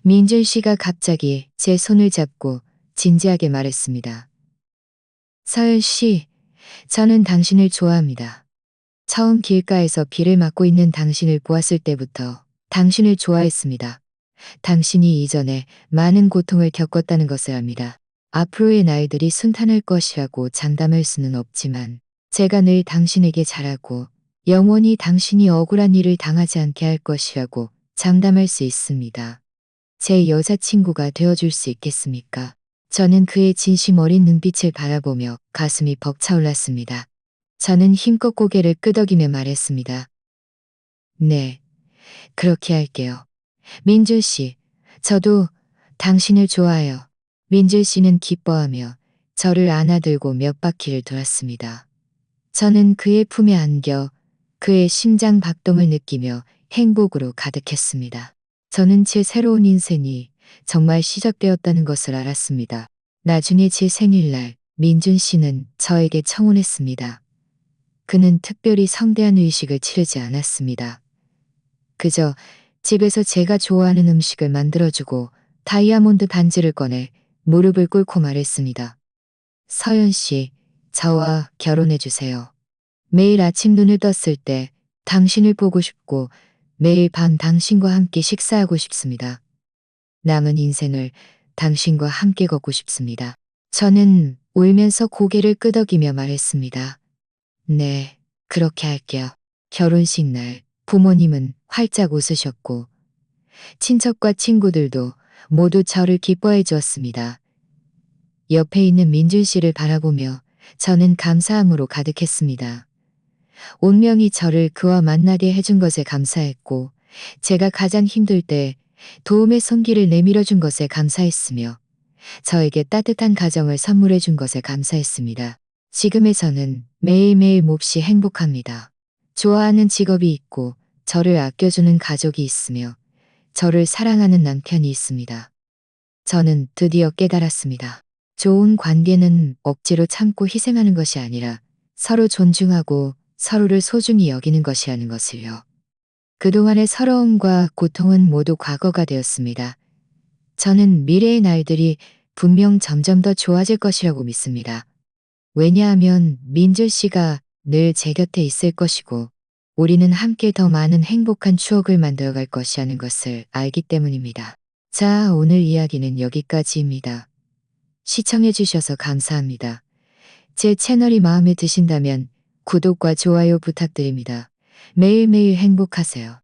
민준 씨가 갑자기 제 손을 잡고 진지하게 말했습니다. 서연 씨, 저는 당신을 좋아합니다. 처음 길가에서 비를 맞고 있는 당신을 보았을 때부터 당신을 좋아했습니다. 당신이 이전에 많은 고통을 겪었다는 것을 압니다. 앞으로의 날들이 순탄할 것이라고 장담할 수는 없지만 제가 늘 당신에게 잘하고 영원히 당신이 억울한 일을 당하지 않게 할 것이라고 장담할 수 있습니다. 제 여자친구가 되어줄 수 있겠습니까? 저는 그의 진심 어린 눈빛을 바라보며 가슴이 벅차올랐습니다. 저는 힘껏 고개를 끄덕이며 말했습니다. 네, 그렇게 할게요. 민준 씨, 저도 당신을 좋아해요. 민준 씨는 기뻐하며 저를 안아들고 몇 바퀴를 돌았습니다. 저는 그의 품에 안겨 그의 심장 박동을 느끼며 행복으로 가득했습니다. 저는 제 새로운 인생이 정말 시작되었다는 것을 알았습니다. 나중에 제 생일날 민준 씨는 저에게 청혼했습니다. 그는 특별히 성대한 의식을 치르지 않았습니다. 그저 집에서 제가 좋아하는 음식을 만들어주고 다이아몬드 반지를 꺼내 무릎을 꿇고 말했습니다. 서연 씨, 저와 결혼해주세요. 매일 아침 눈을 떴을 때 당신을 보고 싶고 매일 밤 당신과 함께 식사하고 싶습니다. 남은 인생을 당신과 함께 걷고 싶습니다. 저는 울면서 고개를 끄덕이며 말했습니다. 네, 그렇게 할게요. 결혼식 날 부모님은 활짝 웃으셨고 친척과 친구들도 모두 저를 기뻐해 주었습니다. 옆에 있는 민준 씨를 바라보며 저는 감사함으로 가득했습니다. 운명이 저를 그와 만나게 해준 것에 감사했고 제가 가장 힘들 때 도움의 손길을 내밀어 준 것에 감사했으며 저에게 따뜻한 가정을 선물해 준 것에 감사했습니다. 지금의 저는 매일매일 몹시 행복합니다. 좋아하는 직업이 있고 저를 아껴주는 가족이 있으며 저를 사랑하는 남편이 있습니다. 저는 드디어 깨달았습니다. 좋은 관계는 억지로 참고 희생하는 것이 아니라 서로 존중하고 서로를 소중히 여기는 것이라는 것을요. 그동안의 서러움과 고통은 모두 과거가 되었습니다. 저는 미래의 날들이 분명 점점 더 좋아질 것이라고 믿습니다. 왜냐하면 민준 씨가 늘 제 곁에 있을 것이고 우리는 함께 더 많은 행복한 추억을 만들어갈 것이라는 것을 알기 때문입니다. 자, 오늘 이야기는 여기까지입니다. 시청해주셔서 감사합니다. 제 채널이 마음에 드신다면 구독과 좋아요 부탁드립니다. 매일매일 행복하세요.